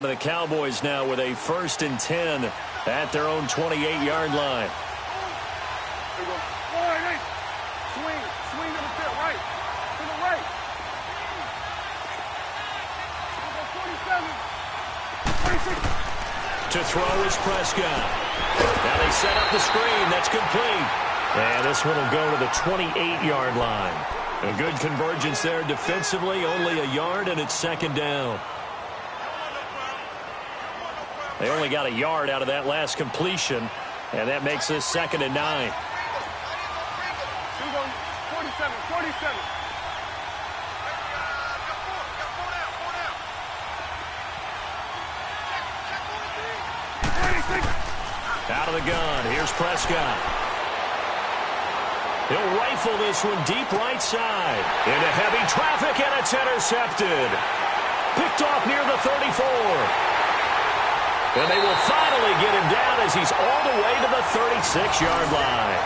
The Cowboys now with a 1st and 10 at their own 28-yard line. There you go. Hey. Swing to the fit, right. To the right. 47. To throw is Prescott. Now they set up the screen. That's complete. And this one will go to the 28-yard line. A good convergence there defensively. Only a yard, and it's 2nd down. They only got a yard out of that last completion, and that makes this 2nd and 9. 47. Out of the gun. Here's Prescott. He'll rifle this one deep right side. Into heavy traffic, and it's intercepted. Picked off near the 34. And they will finally get him down as he's all the way to the 36-yard line.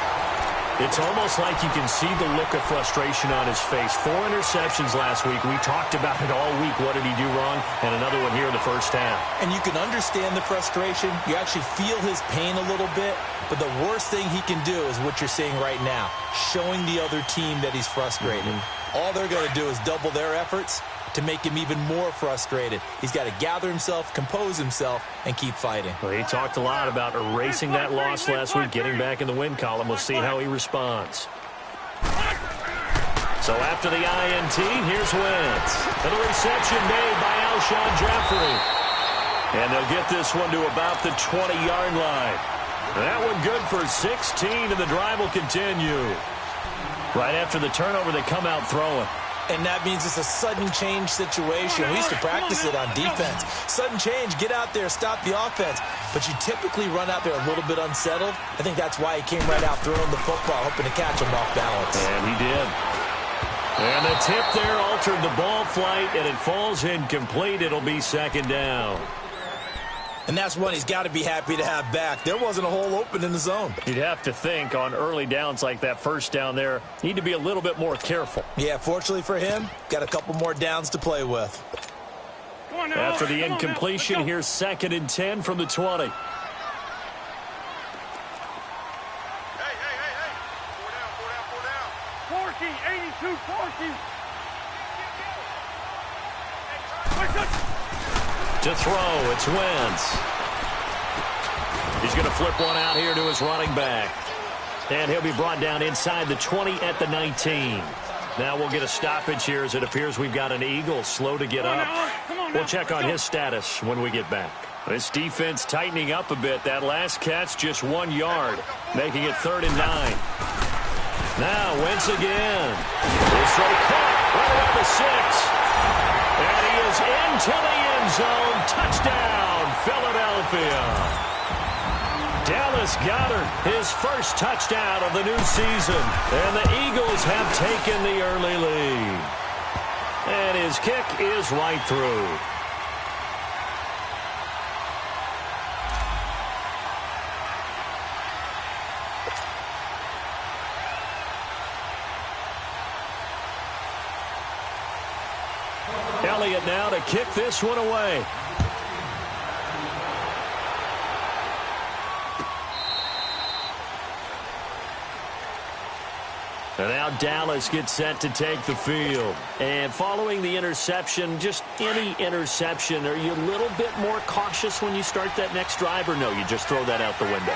It's almost like you can see the look of frustration on his face. 4 interceptions last week. We talked about it all week. What did he do wrong? And another one here in the first half. And you can understand the frustration. You actually feel his pain a little bit. But the worst thing he can do is what you're seeing right now, showing the other team that he's frustrated. All they're going to do is double their efforts to make him even more frustrated. He's got to gather himself, compose himself, and keep fighting. Well, he talked a lot about erasing that loss last week, getting back in the win column. We'll see how he responds. So after the INT, here's Wentz. And the reception made by Alshon Jeffrey. And they'll get this one to about the 20-yard line. That one good for 16, and the drive will continue. Right after the turnover, they come out throwing. And that means it's a sudden change situation. We used to practice it on defense. Sudden change, get out there, stop the offense. But you typically run out there a little bit unsettled. I think that's why he came right out throwing the football, hoping to catch him off balance. And he did. And the tip there altered the ball flight, and it falls incomplete. It'll be 2nd down. And that's one he's got to be happy to have back. There wasn't a hole open in the zone. You'd have to think on early downs like that first down there, need to be a little bit more careful. Yeah, fortunately for him, got a couple more downs to play with. After the incompletion, here's 2nd and 10 from the 20. Hey. 4 down. 82, 40. To throw, it's Wentz. He's going to flip one out here to his running back. And he'll be brought down inside the 20 at the 19. Now we'll get a stoppage here as it appears we've got an Eagle slow to get up. We'll check on his status when we get back. This defense tightening up a bit. That last catch just 1 yard, making it 3rd and 9. Now Wentz again. This throw caught right around the 6. And he is into the end zone. Touchdown, Philadelphia. Dallas Goedert, his first touchdown of the new season. And the Eagles have taken the early lead. And his kick is right through. Elliott now to kick this one away. And now Dallas gets set to take the field. And following the interception, just any interception, are you a little bit more cautious when you start that next drive, or no, you just throw that out the window?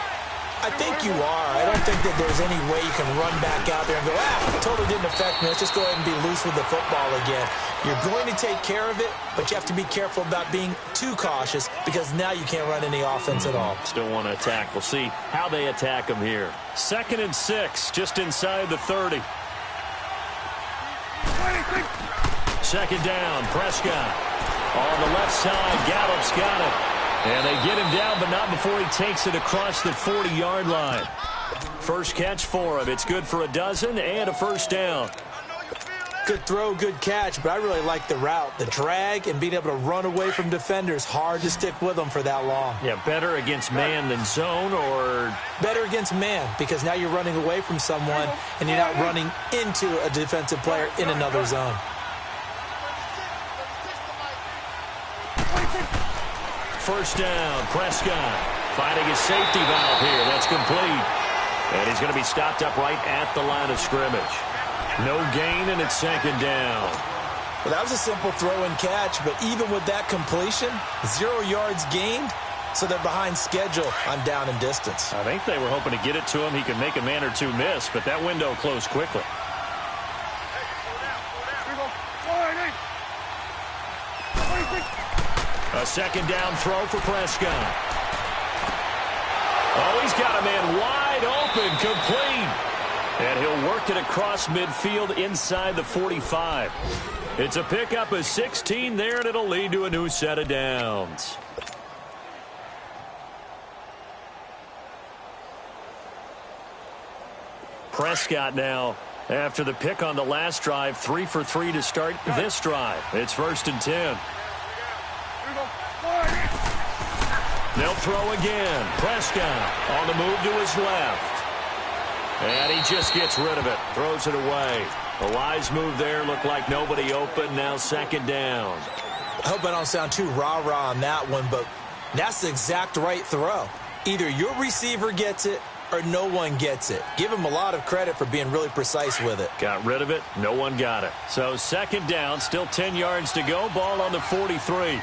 I think you are. I don't think that there's any way you can run back out there and go, totally didn't affect me. Let's just go ahead and be loose with the football again. You're going to take care of it, but you have to be careful about being too cautious because now you can't run any offense at all. Still want to attack. We'll see how they attack him here. 2nd and 6, just inside the 30. 2nd down, Prescott. On the left side, Gallup's got it. And they get him down, but not before he takes it across the 40-yard line. First catch for him. It's good for a dozen and a 1st down. Good throw, good catch, but I really like the route. The drag and being able to run away from defenders, hard to stick with them for that long. Yeah, better against man than zone, or? Better against man, because now you're running away from someone and you're not running into a defensive player in another zone. first down. Prescott finding his safety valve here. That's complete. And he's going to be stopped up right at the line of scrimmage. No gain, and it's second down. Well, that was a simple throw and catch, but even with that completion, 0 yards gained, so they're behind schedule on down and distance. I think they were hoping to get it to him. He could make a man or two miss, but that window closed quickly. A second down throw for Prescott. Oh, he's got a man wide open, complete. And he'll work it across midfield inside the 45. It's a pickup of 16 there, and it'll lead to a new set of downs. Prescott now, after the pick on the last drive, 3 for 3 to start this drive. It's 1st and 10. They'll throw again. Prescott on the move to his left. And he just gets rid of it. Throws it away. A wise move there. Looked like nobody open. Now second down. I hope I don't sound too rah-rah on that one, but that's the exact right throw. Either your receiver gets it or no one gets it. Give him a lot of credit for being really precise with it. Got rid of it. No one got it. So second down. Still 10 yards to go. Ball on the 43.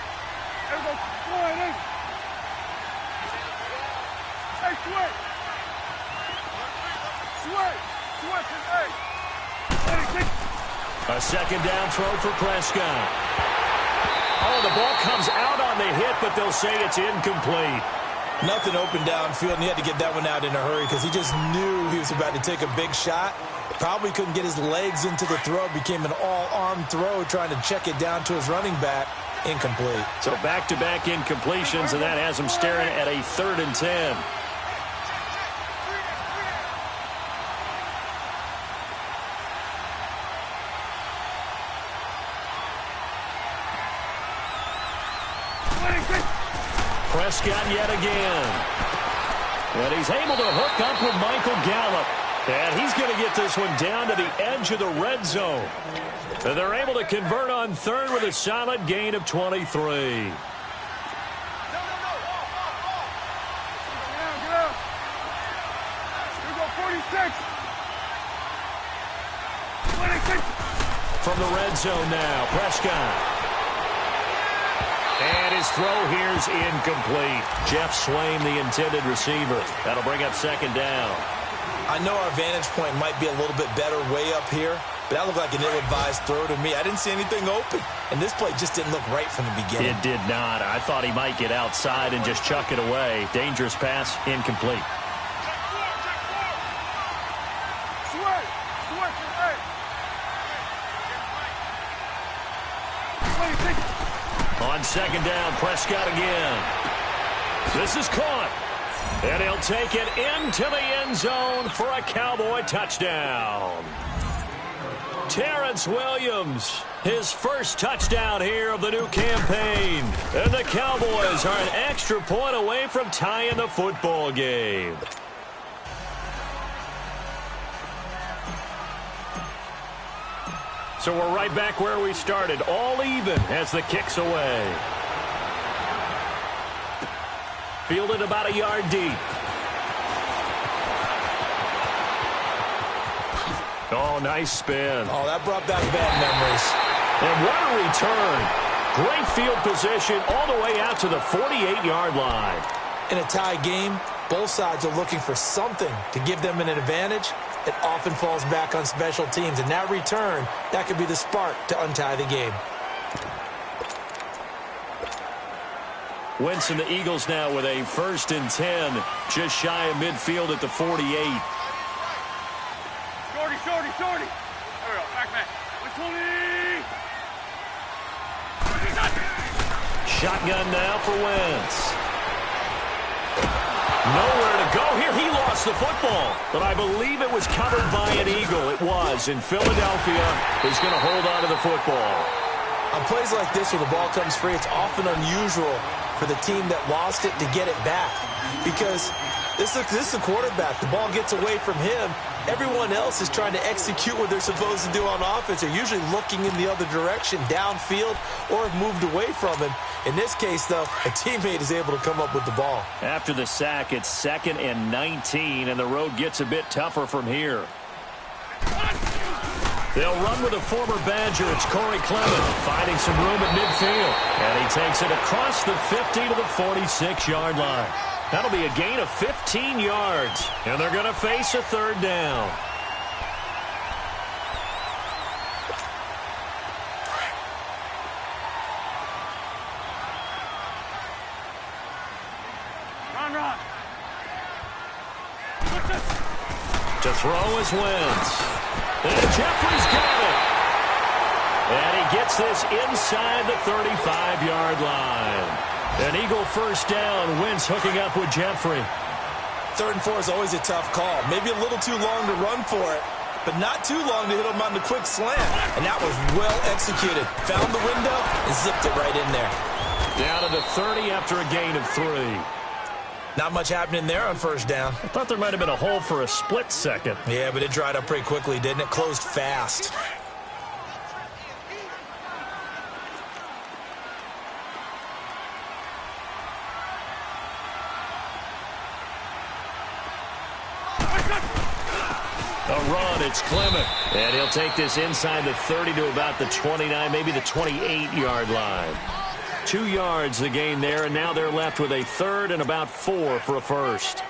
A second down throw for Prescott. Oh, the ball comes out on the hit, but they'll say it's incomplete. Nothing open downfield, and he had to get that one out in a hurry because he just knew he was about to take a big shot. Probably couldn't get his legs into the throw. Became an all-arm throw trying to check it down to his running back. Incomplete. So back-to-back incompletions, and that has him staring at a 3rd and 10. Prescott yet again. And he's able to hook up with Michael Gallup. And he's going to get this one down to the edge of the red zone. And they're able to convert on 3rd with a solid gain of 23. From the red zone now, Prescott. And his throw here's incomplete. Jeff Swain, the intended receiver. That'll bring up second down. I know our vantage point might be a little bit better way up here, but that looked like an ill-advised throw to me. I didn't see anything open, and this play just didn't look right from the beginning. It did not. I thought he might get outside and just chuck it away. Dangerous pass, incomplete. On second down, Prescott again. This is caught. And he'll take it into the end zone for a Cowboy touchdown. Terrence Williams, his first touchdown here of the new campaign. And the Cowboys are an extra point away from tying the football game. So we're right back where we started, all even as the kick's away. Fielded about a yard deep. Oh, nice spin. Oh, that brought back bad memories. And what a return. Great field position all the way out to the 48-yard line. In a tie game, both sides are looking for something to give them an advantage. It often falls back on special teams. And that return, that could be the spark to untie the game. Wentz and the Eagles now with a 1st and 10, just shy of midfield at the 48. Shorty. There we go, back. 120. Shotgun now for Wentz. Nowhere to go here. He lost the football, but I believe it was covered by an Eagle. It was, and Philadelphia is going to hold on to the football. On plays like this where the ball comes free, it's often unusual for the team that lost it to get it back, because This is a quarterback. The ball gets away from him. Everyone else is trying to execute what they're supposed to do on offense. They're usually looking in the other direction, downfield, or have moved away from him. In this case, though, a teammate is able to come up with the ball. After the sack, it's 2nd and 19, and the road gets a bit tougher from here. They'll run with a former Badger. It's Corey Clement finding some room at midfield. And he takes it across the 50 to the 46-yard line. That'll be a gain of 15 yards. And they're going to face a 3rd down. Run. To throw is Wentz. And Jeffrey's got it. And he gets this inside the 35-yard line. An Eagle first down. Wentz hooking up with Jeffrey. 3rd and 4 is always a tough call. Maybe a little too long to run for it, but not too long to hit him on the quick slant. And that was well executed. Found the window and zipped it right in there. Down to the 30 after a gain of 3. Not much happening there on 1st down. I thought there might have been a hole for a split second. Yeah, but it dried up pretty quickly, didn't it? Closed fast. A run, it's Clement. And he'll take this inside the 30 to about the 29, maybe the 28-yard line. 2 yards the gain there, and now they're left with a 3rd and about 4 for a first.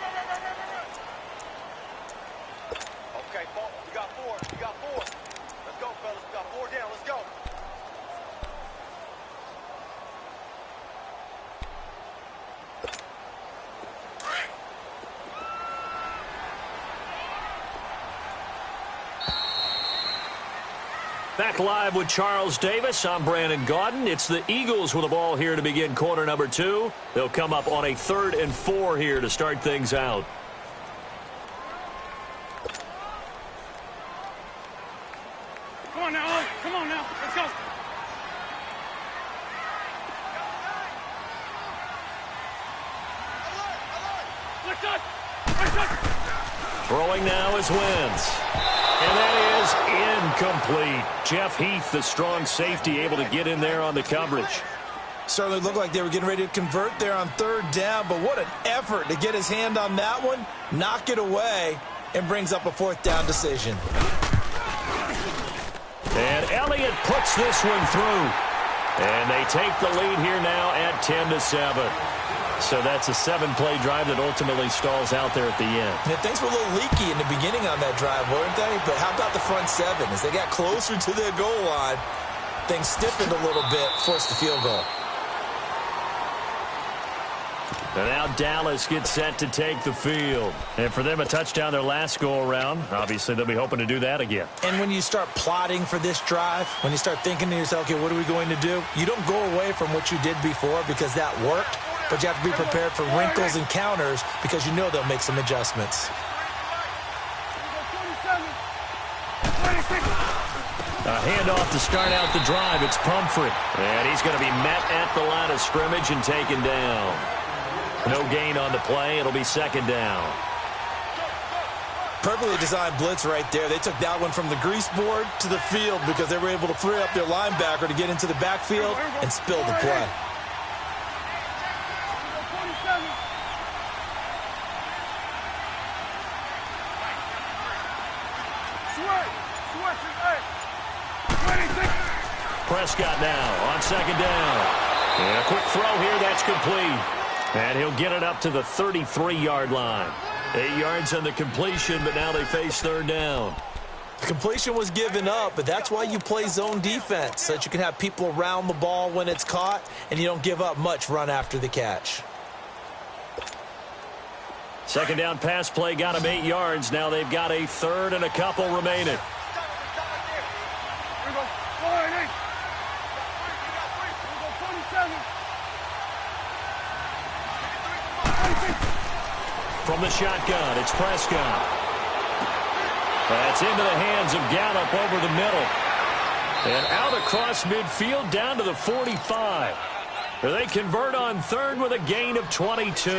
Okay, we got 4. We got 4. Let's go, fellas. We got 4 down. Let's go. Back live with Charles Davis. I'm Brandon Gaudin. It's the Eagles with the ball here to begin quarter number 2. They'll come up on a 3rd and 4 here to start things out. Come on now. Come on now. Let's go. Throwing now is Wentz. And that is incomplete. Jeff Heath, the strong safety, able to get in there on the coverage. Certainly looked like they were getting ready to convert there on 3rd down, but what an effort to get his hand on that one, knock it away, and brings up a 4th down decision. And Elliott puts this one through. And they take the lead here now at 10-7. So that's a 7-play drive that ultimately stalls out there at the end. Yeah, things were a little leaky in the beginning on that drive, weren't they? But how about the front 7? As they got closer to their goal line, things stiffened a little bit, forced the field goal. And now Dallas gets set to take the field. And for them, a touchdown their last go-around. Obviously, they'll be hoping to do that again. And when you start plotting for this drive, when you start thinking to yourself, okay, what are we going to do? You don't go away from what you did before because that worked. But you have to be prepared for wrinkles and counters because you know they'll make some adjustments. A handoff to start out the drive. It's Pumphrey. And he's going to be met at the line of scrimmage and taken down. No gain on the play. It'll be 2nd down. Perfectly designed blitz right there. They took that one from the grease board to the field because they were able to free up their linebacker to get into the backfield and spill the play. Prescott now on 2nd down. And a quick throw here. That's complete. And he'll get it up to the 33-yard line. 8 yards on the completion, but now they face 3rd down. The completion was given up, but that's why you play zone defense, so that you can have people around the ball when it's caught, and you don't give up much run after the catch. 2nd down pass play got him 8 yards. Now they've got a 3rd and a couple remaining. From the shotgun, it's Prescott. That's into the hands of Gallup over the middle. And out across midfield down to the 45. They convert on 3rd with a gain of 22.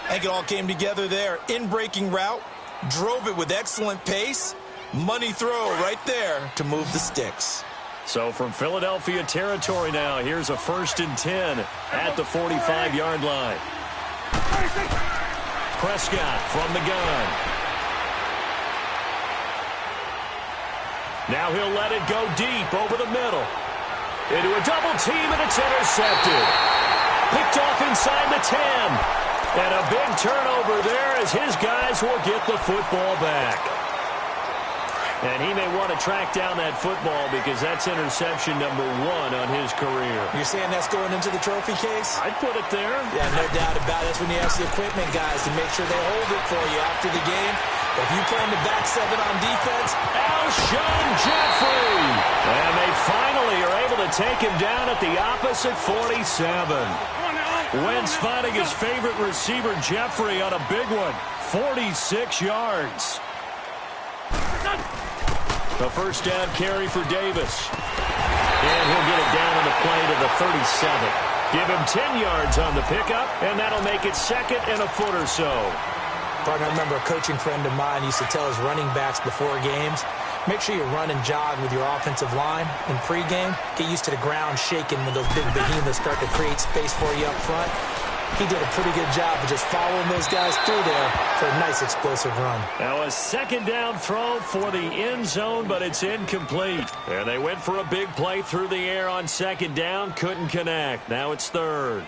I think it all came together there. In-breaking route, drove it with excellent pace. Money throw right there to move the sticks. So from Philadelphia territory now, here's a 1st and 10 at the 45-yard line. Prescott from the gun. Now he'll let it go deep over the middle. Into a double team, and it's intercepted. Picked off inside the 10. And a big turnover there as his guys will get the football back. And he may want to track down that football because that's interception number 1 on his career. You're saying that's going into the trophy case? I'd put it there. Yeah, no doubt about it. That's when you ask the equipment guys to make sure they hold it for you after the game. But if you play in the back 7 on defense, Alshon Jeffrey. And they finally are able to take him down at the opposite 47. Wentz finding his favorite receiver, Jeffrey, on a big one. 46 yards. The first down carry for Davis. And he'll get it down on the play to the 37. Give him 10 yards on the pickup, and that'll make it 2nd and a foot or so. Partner, I remember a coaching friend of mine used to tell his running backs before games, make sure you run and jog with your offensive line in pregame. Get used to the ground shaking when those big behemoths start to create space for you up front. He did a pretty good job of just following those guys through there for a nice explosive run. Now a 2nd down throw for the end zone, but it's incomplete. And they went for a big play through the air on 2nd down, couldn't connect. Now it's 3rd.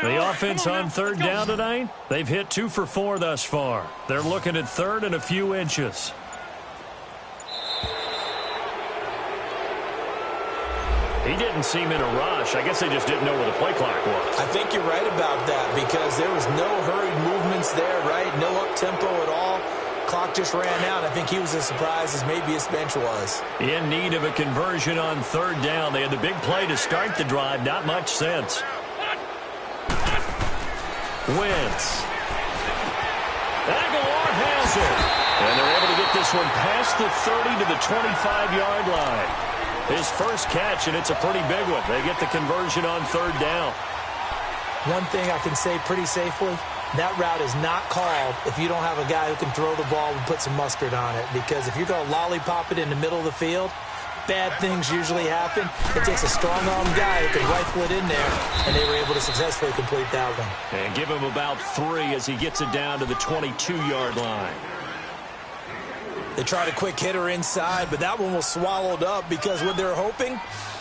The offense on 3rd down tonight, they've hit 2 for 4 thus far. They're looking at 3rd and a few inches. He didn't seem in a rush. I guess they just didn't know where the play clock was. I think you're right about that because there was no hurried movements there, right? No up-tempo at all. Clock just ran out. I think he was as surprised as maybe his bench was. In need of a conversion on 3rd down. They had the big play to start the drive. Not much sense. Wentz. Aguilar has it. And they're able to get this one past the 30 to the 25-yard line. His first catch, and it's a pretty big one. They get the conversion on 3rd down. One thing I can say pretty safely, that route is not called if you don't have a guy who can throw the ball and put some mustard on it. Because if you're going to lollipop it in the middle of the field, bad things usually happen. It takes a strong-arm guy who can rifle it in there, and they were able to successfully complete that one. And give him about 3 as he gets it down to the 22-yard line. They tried a quick hitter inside, but that one was swallowed up because what they're hoping,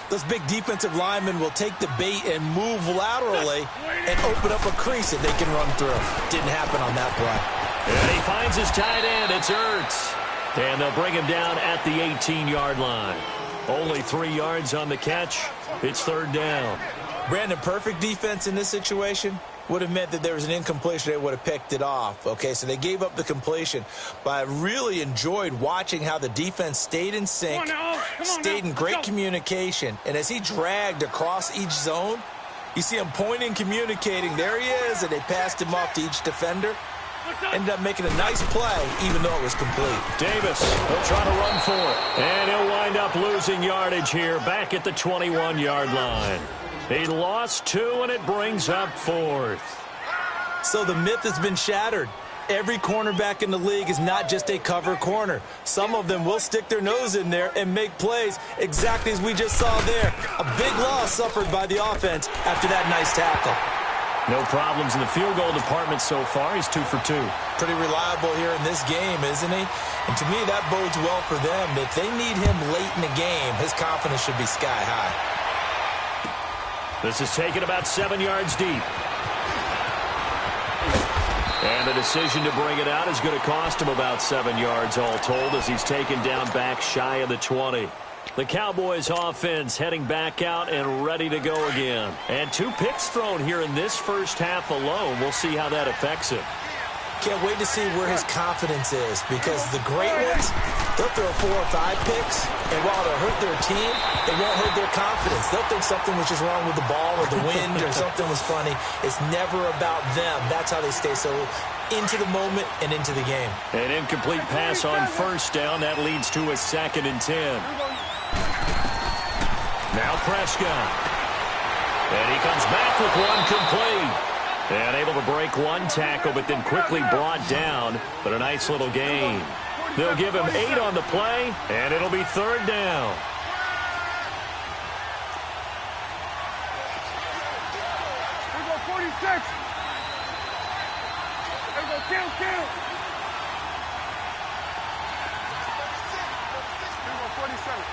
those big defensive linemen will take the bait and move laterally and open up a crease that they can run through. Didn't happen on that play. And he finds his tight end. It's Ertz. And they'll bring him down at the 18-yard line. Only 3 yards on the catch. It's 3rd down. Brandon, perfect defense in this situation would have meant that there was an incompletion. They would have picked it off. Okay, so they gave up the completion. But I really enjoyed watching how the defense stayed in sync, stayed in great communication. And as he dragged across each zone, you see him pointing, communicating. There he is, and they passed him off to each defender. Ended up making a nice play, even though it was complete. Davis will try to run for it. And he'll wind up losing yardage here back at the 21-yard line. He lost 2, and it brings up 4th. So the myth has been shattered. Every cornerback in the league is not just a cover corner. Some of them will stick their nose in there and make plays exactly as we just saw there. A big loss suffered by the offense after that nice tackle. No problems in the field goal department so far. He's 2 for 2. Pretty reliable here in this game, isn't he? And to me, that bodes well for them. If they need him late in the game, his confidence should be sky high. This is taken about 7 yards deep. And the decision to bring it out is going to cost him about 7 yards all told as he's taken down back shy of the 20. The Cowboys offense heading back out and ready to go again. And 2 picks thrown here in this first half alone. We'll see how that affects him. Can't wait to see where his confidence is, because the great ones, they'll throw 4 or 5 picks, and while it'll hurt their team, it won't hurt their confidence. They'll think something was just wrong with the ball or the wind or something was funny. It's never about them. That's how they stay so into the moment and into the game. An incomplete pass on first down. That leads to a 2nd and 10. Now Prescott. And he comes back with one complete. And able to break one tackle, but then quickly brought down. But a nice little gain. They'll give him 8 on the play, and it'll be 3rd down. Here we go, 46. Here we go, count. Here we go, 47.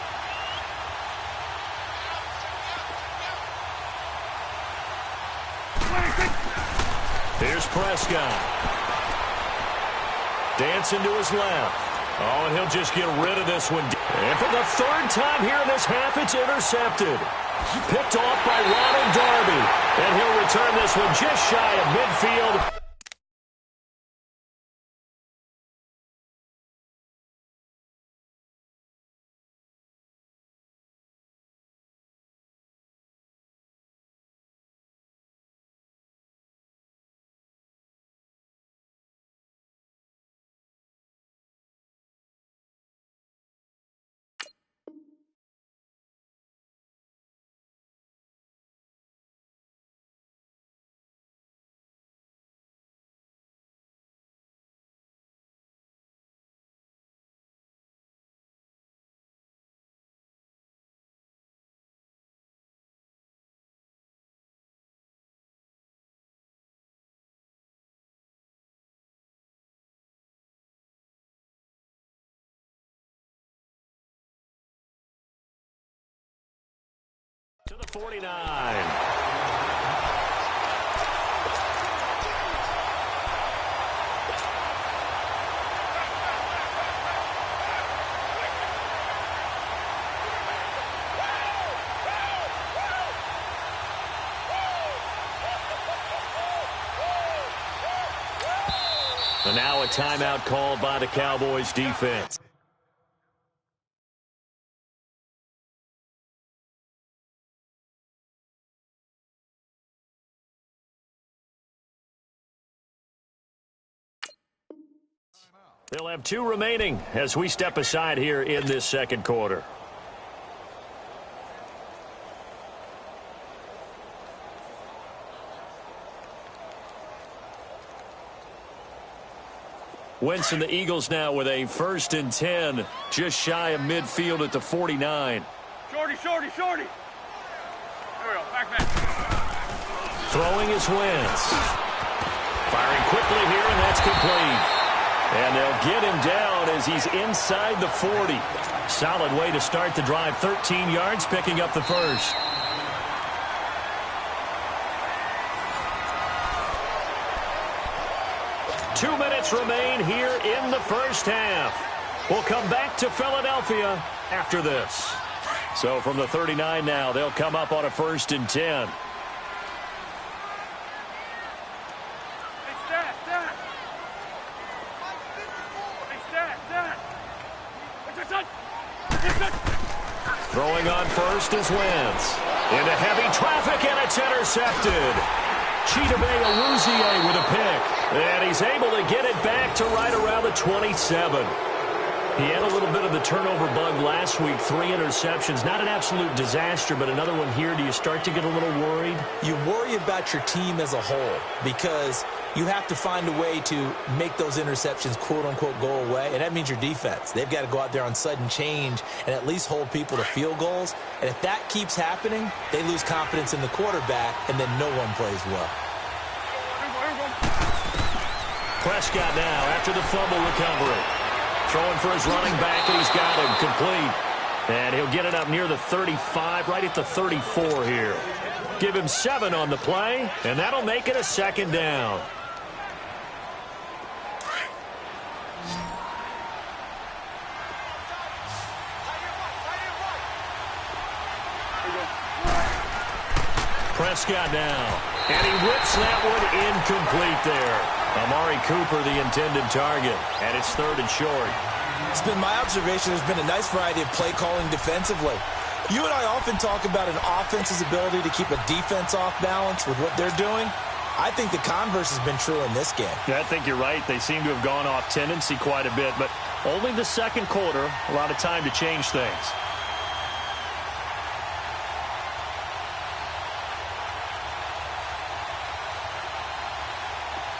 Here's Prescott. Dancing to his left. Oh, and he'll just get rid of this one. And for the 3rd time here in this half, it's intercepted. Picked off by Ronald Darby. And he'll return this one just shy of midfield. To the 49. And now a timeout called by the Cowboys defense. They'll have 2 remaining as we step aside here in this 2nd quarter. Wentz and the Eagles now with a 1st and 10, just shy of midfield at the 49. Shorty. There we go, back. Throwing is Wentz. Firing quickly here, and that's complete. And they'll get him down as he's inside the 40. Solid way to start the drive. 13 yards, picking up the 1st. Two minutes remain here in the 1st half. We'll come back to Philadelphia after this. So from the 39 now, they'll come up on a 1st and 10. Throwing on first is Wentz. Into heavy traffic, and it's intercepted. Chidobe Awuzie with a pick. And he's able to get it back to right around the 27. He had a little bit of the turnover bug last week. 3 interceptions. Not an absolute disaster, but another one here. Do you start to get a little worried? You worry about your team as a whole, because you have to find a way to make those interceptions, quote-unquote, go away, and that means your defense. They've got to go out there on sudden change and at least hold people to field goals. And if that keeps happening, they lose confidence in the quarterback, and then no one plays well. Prescott now after the fumble recovery. Throwing for his running back, and he's got him complete. And he'll get it up near the 35, right at the 34 here. Give him 7 on the play, and that'll make it a 2nd down. Prescott now, and he whips that one incomplete there. Amari Cooper, the intended target, and it's 3rd and short. It's been my observation there's been a nice variety of play calling defensively. You and I often talk about an offense's ability to keep a defense off balance with what they're doing. I think the converse has been true in this game. Yeah, I think you're right. They seem to have gone off tendency quite a bit, but only the second quarter, a lot of time to change things.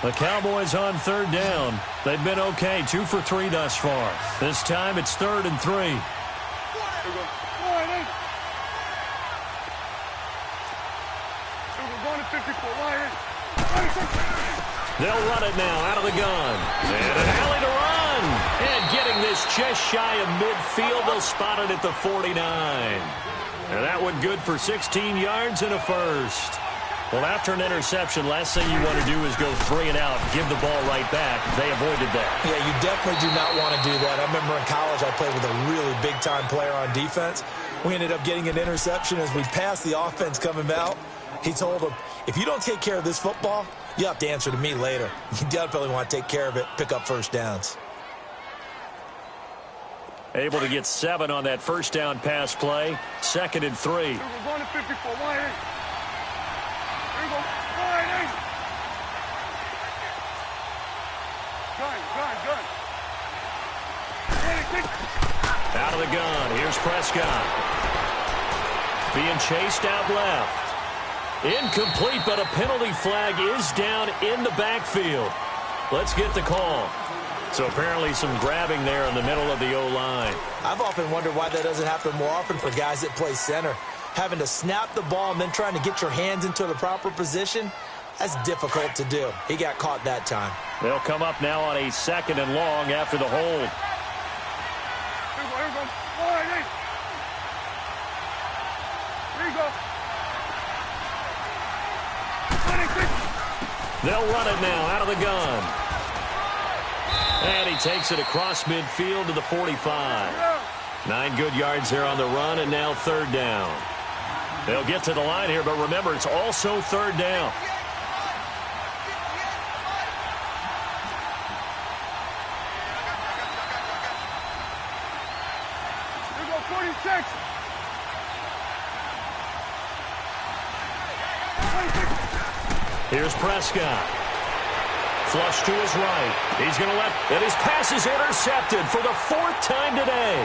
The Cowboys on 3rd down. They've been okay, 2 for 3 thus far. This time it's 3rd and 3. They'll run it now out of the gun. And an alley to run. And getting this just shy of midfield. They'll spot it at the 49. And that one good for 16 yards and a first. Well, after an interception, last thing you want to do is go 3 and out, give the ball right back. They avoided that. Yeah, you definitely do not want to do that. I remember in college I played with a really big-time player on defense. We ended up getting an interception as we passed the offense coming out. He told him, if you don't take care of this football, you have to answer to me later. You definitely want to take care of it, pick up first downs. Able to get 7 on that first down pass play. 2nd and 3. We're going to 54. Line 8. Here we go. Line 8. Gun. Out of the gun. Here's Prescott. Being chased out left. Incomplete, but a penalty flag is down in the backfield. Let's get the call. So apparently some grabbing there in the middle of the O-line. I've often wondered why that doesn't happen more often for guys that play center. Having to snap the ball and then trying to get your hands into the proper position, that's difficult to do. He got caught that time. They'll come up now on a 2nd and long after the hold. Here we go. Line 8. Here you go. They'll run it now out of the gun. And he takes it across midfield to the 45. 9 good yards there on the run, and now 3rd down. They'll get to the line here, but remember, it's also 3rd down. Here we go, 46. 26. Here's Prescott. Flush to his right. He's going to and his pass is intercepted for the 4th time today.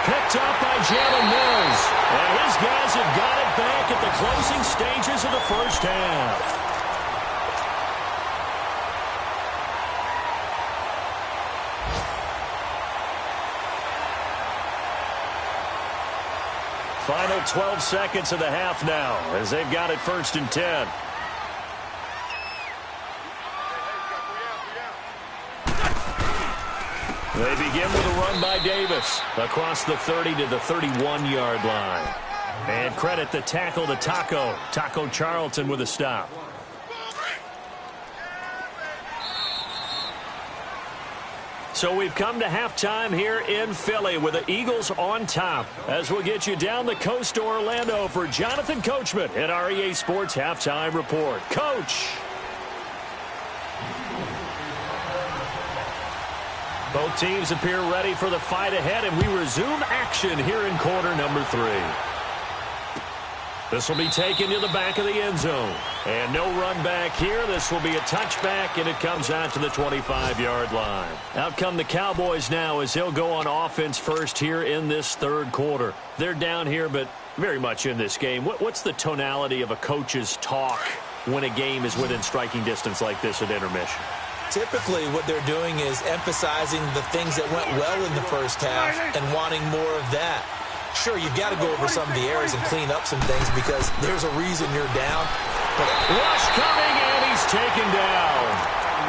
Picked up by Jalen Mills. And his guys have got it back at the closing stages of the first half. Final 12 seconds of the half now as they've got it 1st and 10. They begin with a run by Davis across the 30 to the 31-yard line. And credit the tackle to Taco Charlton with a stop. So we've come to halftime here in Philly with the Eagles on top. As we'll get you down the coast to Orlando for Jonathan Coachman at our EA Sports Halftime Report. Coach. Both teams appear ready for the fight ahead, and we resume action here in quarter number 3. This will be taken to the back of the end zone. And no run back here. This will be a touchback, and it comes out to the 25-yard line. Out come the Cowboys now as they'll go on offense first here in this 3rd quarter. They're down here, but very much in this game. What's the tonality of a coach's talk when a game is within striking distance like this at intermission? Typically, what they're doing is emphasizing the things that went well in the first half and wanting more of that. Sure, you've got to go over some of the errors and clean up some things because there's a reason you're down. But rush coming, and he's taken down.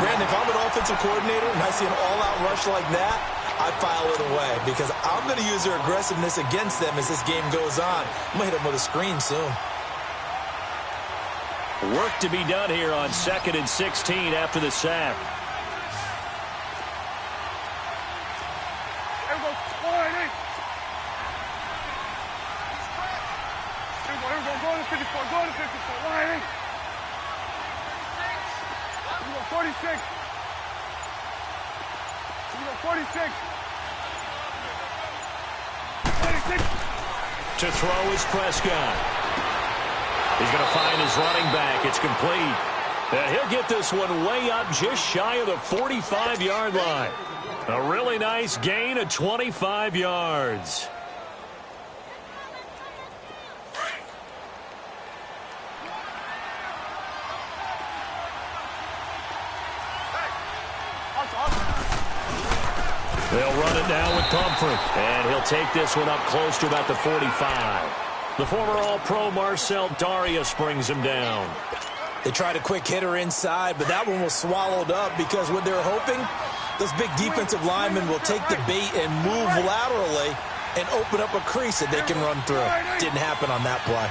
Brandon, if I'm an offensive coordinator and I see an all-out rush like that, I file it away because I'm going to use their aggressiveness against them as this game goes on. I'm going to hit them with a screen soon. Work to be done here on 2nd and 16 after the sack. Here we go. Line 8. Here we go. Go to 54. Line 8. Here we go. 46. 46. 46. To throw is Prescott. He's going to find his running back. It's complete. And he'll get this one way up just shy of the 45-yard line. A really nice gain of 25 yards. They'll run it now with Comfort. And he'll take this one up close to about the 45. The former All-Pro Marcel Darius brings him down. They tried a quick hitter inside, but that one was swallowed up because what they're hoping, those big defensive linemen will take the bait and move laterally and open up a crease that they can run through. Didn't happen on that play.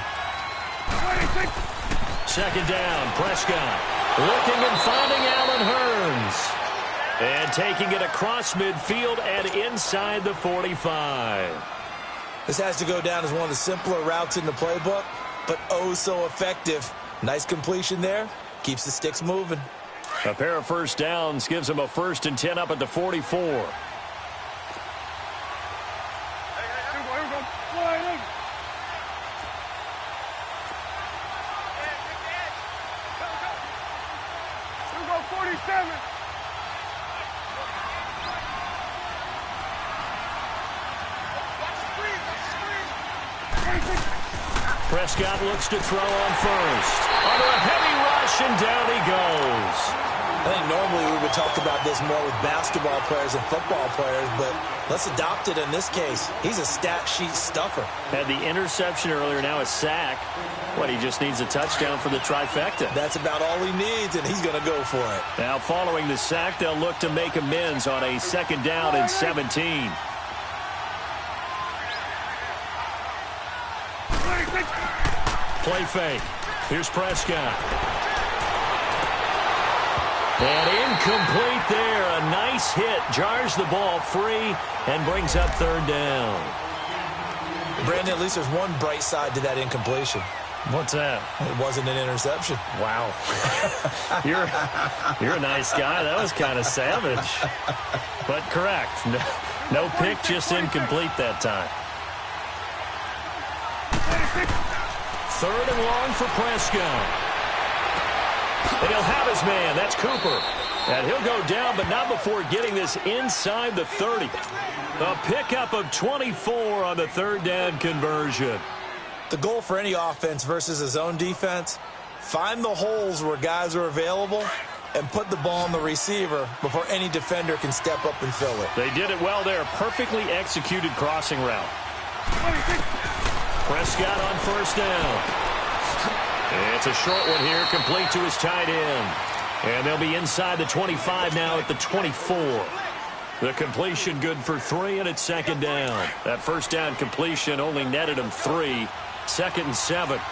Second down, Prescott looking and finding Allen Hurns. And taking it across midfield and inside the 45. This has to go down as one of the simpler routes in the playbook, but oh so effective. Nice completion there. Keeps the sticks moving. A pair of first downs gives him a 1st and 10 up at the 44. Prescott looks to throw on first. Under a heavy rush, and down he goes. I think normally we would talk about this more with basketball players and football players, but let's adopt it in this case. He's a stat sheet stuffer. Had the interception earlier, now a sack. What, he just needs a touchdown for the trifecta. That's about all he needs, and he's going to go for it. Now, following the sack, they'll look to make amends on a 2nd down and 17. Play fake. Here's Prescott. And incomplete there. A nice hit. Jars the ball free and brings up 3rd down. Brandon, at least there's one bright side to that incompletion. What's that? It wasn't an interception. Wow. You're a nice guy. That was kind of savage. But correct. No pick, just incomplete that time. 3rd and long for Prescott. And he'll have his man. That's Cooper. And he'll go down, but not before getting this inside the 30. A pickup of 24 on the 3rd down conversion. The goal for any offense versus his own defense, find the holes where guys are available and put the ball on the receiver before any defender can step up and fill it. They did it well there. Perfectly executed crossing route. Prescott on 1st down. It's a short one here, complete to his tight end. And they'll be inside the 25 now at the 24. The completion good for 3, and it's 2nd down. That 1st down completion only netted him 3. 2nd and 7. It's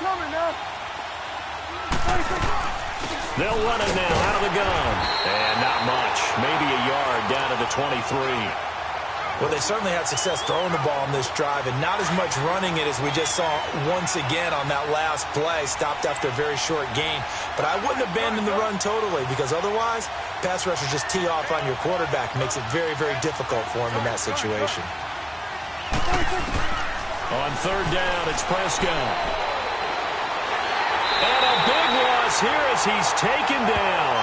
coming now. They'll run it now out of the gun. And not much. Maybe a yard down to the 23. Well, they certainly had success throwing the ball on this drive and not as much running it as we just saw once again on that last play. Stopped after a very short gain. But I wouldn't abandon the run totally because otherwise, pass rushers just tee off on your quarterback. Makes it very, very difficult for him in that situation. On 3rd down, it's Prescott. And a big loss here as he's taken down.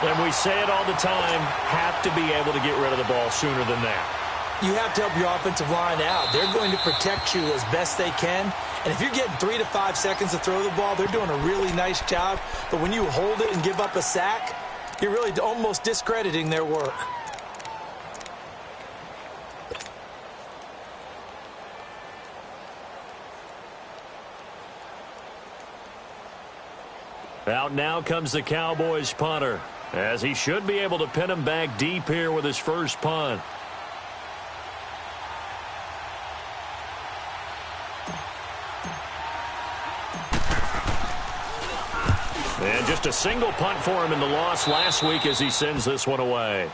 And we say it all the time, have to be able to get rid of the ball sooner than that. You have to help your offensive line out. They're going to protect you as best they can. And if you're getting 3 to 5 seconds to throw the ball, they're doing a really nice job. But when you hold it and give up a sack, you're really almost discrediting their work. Out now comes the Cowboys punter, as he should be able to pin him back deep here with his first punt. And just a single punt for him in the loss last week as he sends this one away.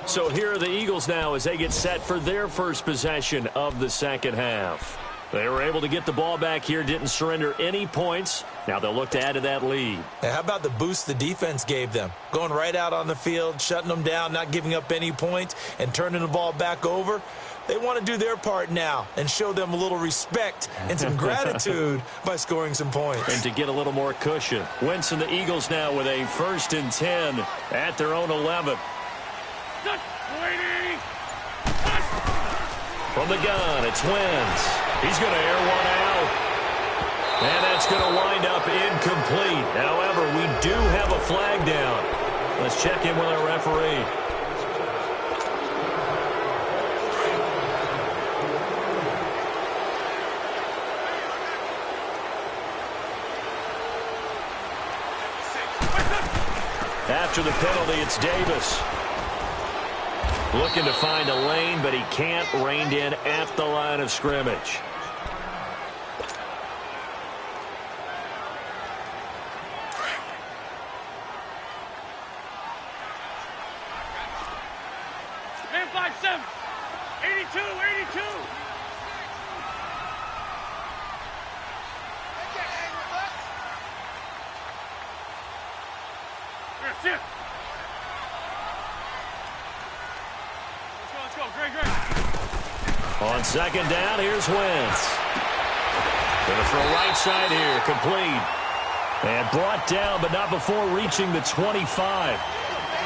So here are the Eagles now as they get set for their first possession of the 2nd half. They were able to get the ball back here, didn't surrender any points. Now they'll look to add to that lead. Now, how about the boost the defense gave them? Going right out on the field, shutting them down, not giving up any points, and turning the ball back over. They want to do their part now and show them a little respect and some gratitude by scoring some points. And to get a little more cushion. Wentz and the Eagles now with a 1st and 10 at their own 11. From the gun, it's Wentz. He's going to air one out. And that's going to wind up incomplete. However, we do have a flag down. Let's check in with our referee. After the penalty, it's Davis. Looking to find a lane, but he can't. Reined in at the line of scrimmage. Man, 5-7. 82, 82. That's it. Let's go, Greg. On 2nd down, here's Wentz. Going to throw right side here, complete. And brought down, but not before reaching the 25.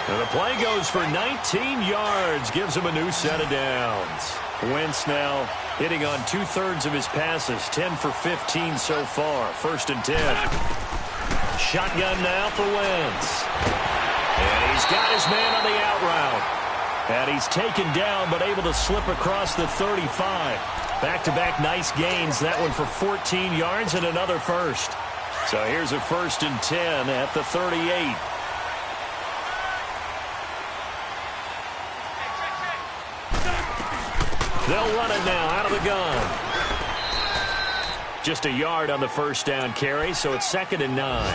And the play goes for 19 yards, gives him a new set of downs. Wentz now hitting on 2/3 of his passes, 10 for 15 so far. 1st and 10. Shotgun now for Wentz. And he's got his man on the out route. And he's taken down, but able to slip across the 35. Back-to-back nice gains. That one for 14 yards and another first. So here's a 1st and 10 at the 38. They'll run it now out of the gun. Just a yard on the 1st down carry, so it's 2nd and 9.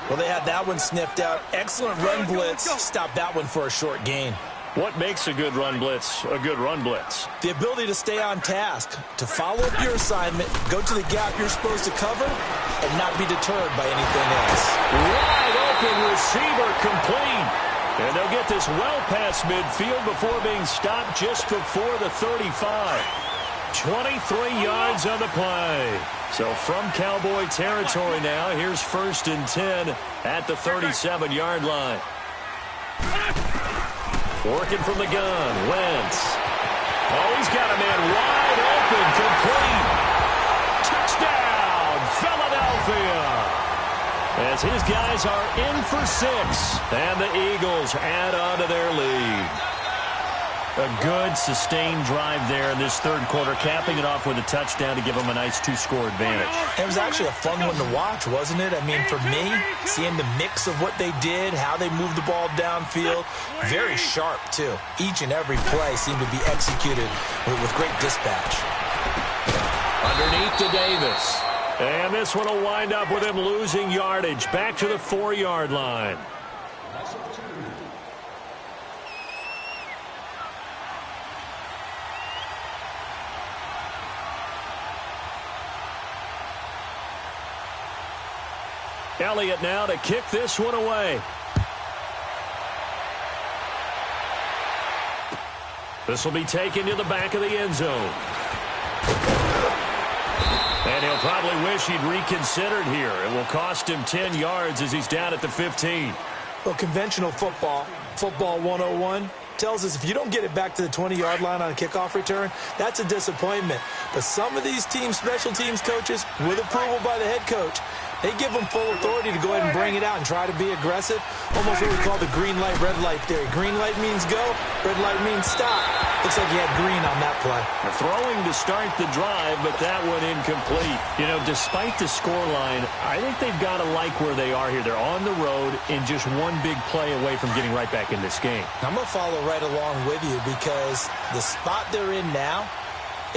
Well, they had that one sniffed out. Excellent run blitz. Stop that one for a short gain. What makes a good run blitz a good run blitz? The ability to stay on task, to follow up your assignment, go to the gap you're supposed to cover, and not be deterred by anything else. Wide open receiver complete. And they'll get this well past midfield before being stopped just before the 35. 23 yards on the play. So from Cowboy territory now, here's 1st and 10 at the 37-yard line. Working from the gun, Wentz. Oh, he's got a man wide open, complete. Touchdown, Philadelphia. As his guys are in for 6, and the Eagles add on to their lead. A good, sustained drive there in this 3rd quarter, capping it off with a touchdown to give them a nice 2-score advantage. It was actually a fun one to watch, wasn't it? I mean, for me, seeing the mix of what they did, how they moved the ball downfield, very sharp, too. Each and every play seemed to be executed with great dispatch. Underneath to Davis. And this one will wind up with him losing yardage back to the 4-yard line. Elliott now to kick this one away. This will be taken to the back of the end zone. And he'll probably wish he'd reconsidered here. It will cost him 10 yards as he's down at the 15. Well, conventional football 101, tells us if you don't get it back to the 20-yard line on a kickoff return, that's a disappointment. But some of these teams, special teams coaches, with approval by the head coach, they give them full authority to go ahead and bring it out and try to be aggressive. Almost what we call the green light, red light theory. Green light means go, red light means stop. Looks like he had green on that play. Throwing to start the drive, but that one incomplete. You know, despite the scoreline, I think they've got to like where they are here. They're on the road and just one big play away from getting right back in this game. I'm going to follow right along with you because the spot they're in now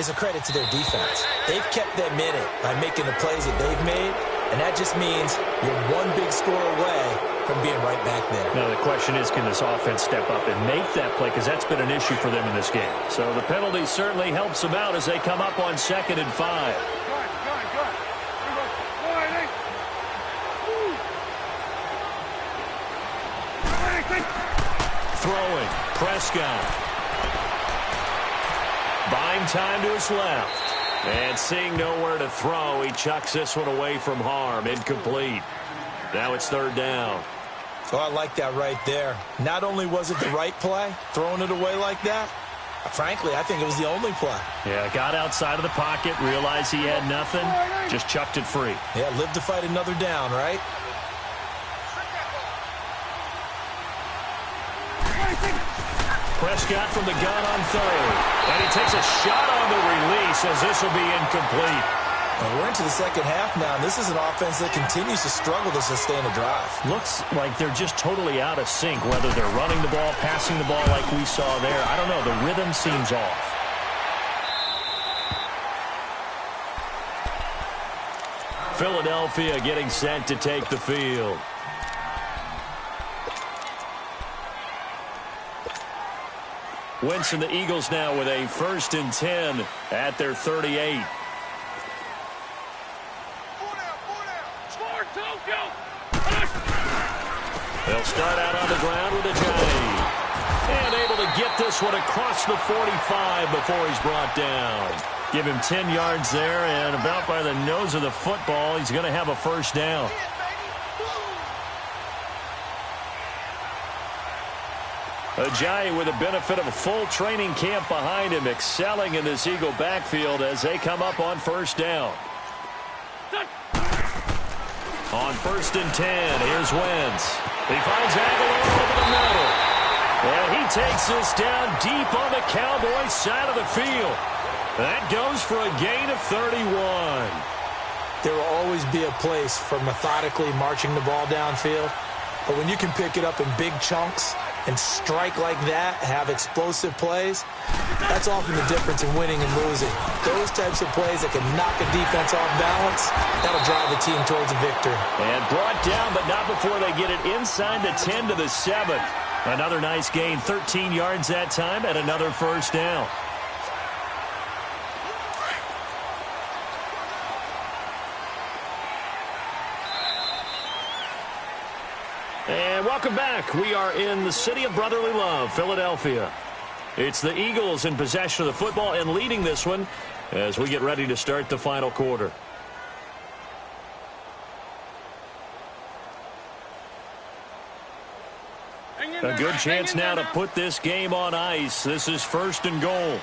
is a credit to their defense. They've kept them in it by making the plays that they've made. And that just means you're one big score away from being right back there. Now, the question is, can this offense step up and make that play? Because that's been an issue for them in this game. So the penalty certainly helps them out as they come up on 2nd and 5. Throwing. Prescott. Buying time to his left. And seeing nowhere to throw, he chucks this one away from harm. Incomplete. Now it's 3rd down. So I like that right there. Not only was it the right play, throwing it away like that, frankly, I think it was the only play. Yeah, got outside of the pocket, realized he had nothing, just chucked it free. Yeah, live to fight another down, right? Prescott from the gun on 3rd. And he takes a shot on the release as this will be incomplete. And we're into the 2nd half now, and this is an offense that continues to struggle to sustain a drive. Looks like they're just totally out of sync, whether they're running the ball, passing the ball like we saw there. I don't know. The rhythm seems off. Philadelphia getting set to take the field. Wentz and the Eagles now with a 1st and 10 at their 38. They'll start out on the ground with Ajayi. And able to get this one across the 45 before he's brought down. Give him 10 yards there, and about by the nose of the football, he's going to have a 1st down. Ajayi with the benefit of a full training camp behind him, excelling in this Eagle backfield as they come up on 1st down. On 1st and 10, here's Wentz. He finds Aguilar over the middle. And he takes this down deep on the Cowboys side of the field. That goes for a gain of 31. There will always be a place for methodically marching the ball downfield. But when you can pick it up in big chunks and strike like that, have explosive plays, that's often the difference in winning and losing. Those types of plays that can knock a defense off balance, that'll drive a team towards a victory. And brought down, but not before they get it inside the 10 to the 7. Another nice gain, 13 yards that time, and another 1st down. And welcome back. We are in the city of brotherly love, Philadelphia. It's the Eagles in possession of the football and leading this one as we get ready to start the final quarter. A good chance now to put this game on ice. This is 1st and goal.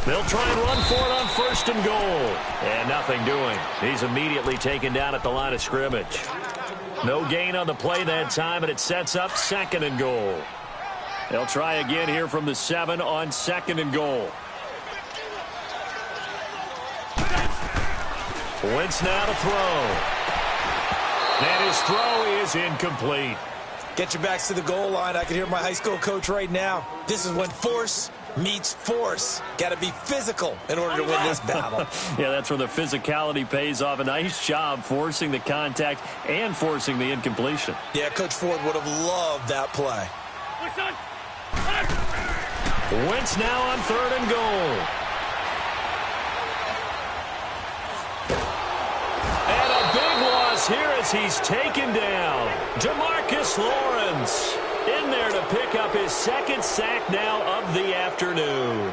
They'll try and run for it on 1st and goal. And nothing doing. He's immediately taken down at the line of scrimmage. No gain on the play that time, and it sets up 2nd and goal. They'll try again here from the 7 on 2nd and goal. Wentz now to throw. And his throw is incomplete. Get your backs to the goal line. I can hear my high school coach right now. This is when force meets force. Got to be physical in order to win this battle. Yeah, that's where the physicality pays off. A nice job forcing the contact and forcing the incompletion. Yeah, Coach Ford would have loved that play. Wentz now on 3rd and goal. And a big loss here as he's taken down. DeMarcus Lawrence in there to pick up his 2nd sack now of the afternoon.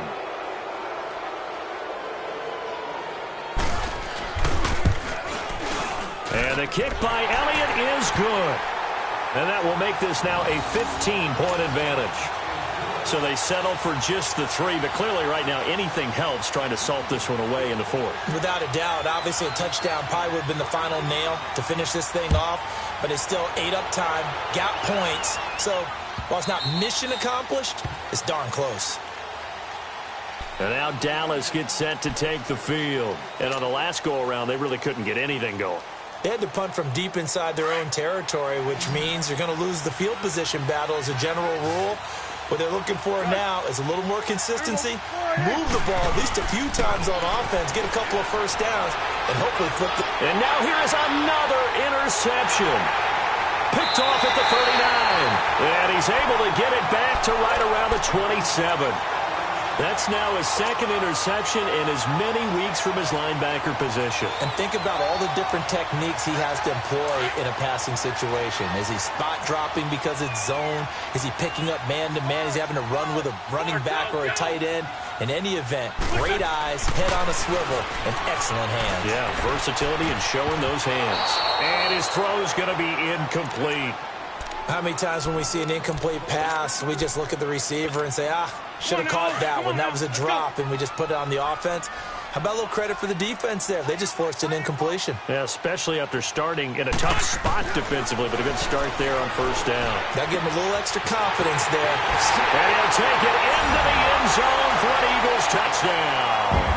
And the kick by Elliott is good. And that will make this now a 15-point advantage. So they settle for just the 3, but clearly right now anything helps trying to salt this one away in the 4th. Without a doubt, obviously a touchdown probably would have been the final nail to finish this thing off, but it's still ate up time, got points. So while it's not mission accomplished, it's darn close. And now Dallas gets set to take the field. And on the last go-around, they really couldn't get anything going. They had to punt from deep inside their own territory, which means you're going to lose the field position battle as a general rule. What they're looking for now is a little more consistency, move the ball at least a few times on offense, get a couple of first downs, and hopefully flip the... And now here is another interception. Picked off at the 39. And he's able to get it back to right around the 27. That's now his second interception in as many weeks from his linebacker position. And think about all the different techniques he has to employ in a passing situation. Is he spot dropping because it's zone? Is he picking up man-to-man? Is he having to run with a running back or a tight end? In any event, great eyes, head on a swivel, and excellent hands. Yeah, versatility and showing those hands. And his throw's going to be incomplete. How many times when we see an incomplete pass, we just look at the receiver and say, should have caught that one. That was a drop, and we just put it on the offense. How about a little credit for the defense there? They just forced an incompletion. Yeah, especially after starting in a tough spot defensively, but a good start there on first down. That'll give him a little extra confidence there. And he'll take it into the end zone for an Eagles touchdown.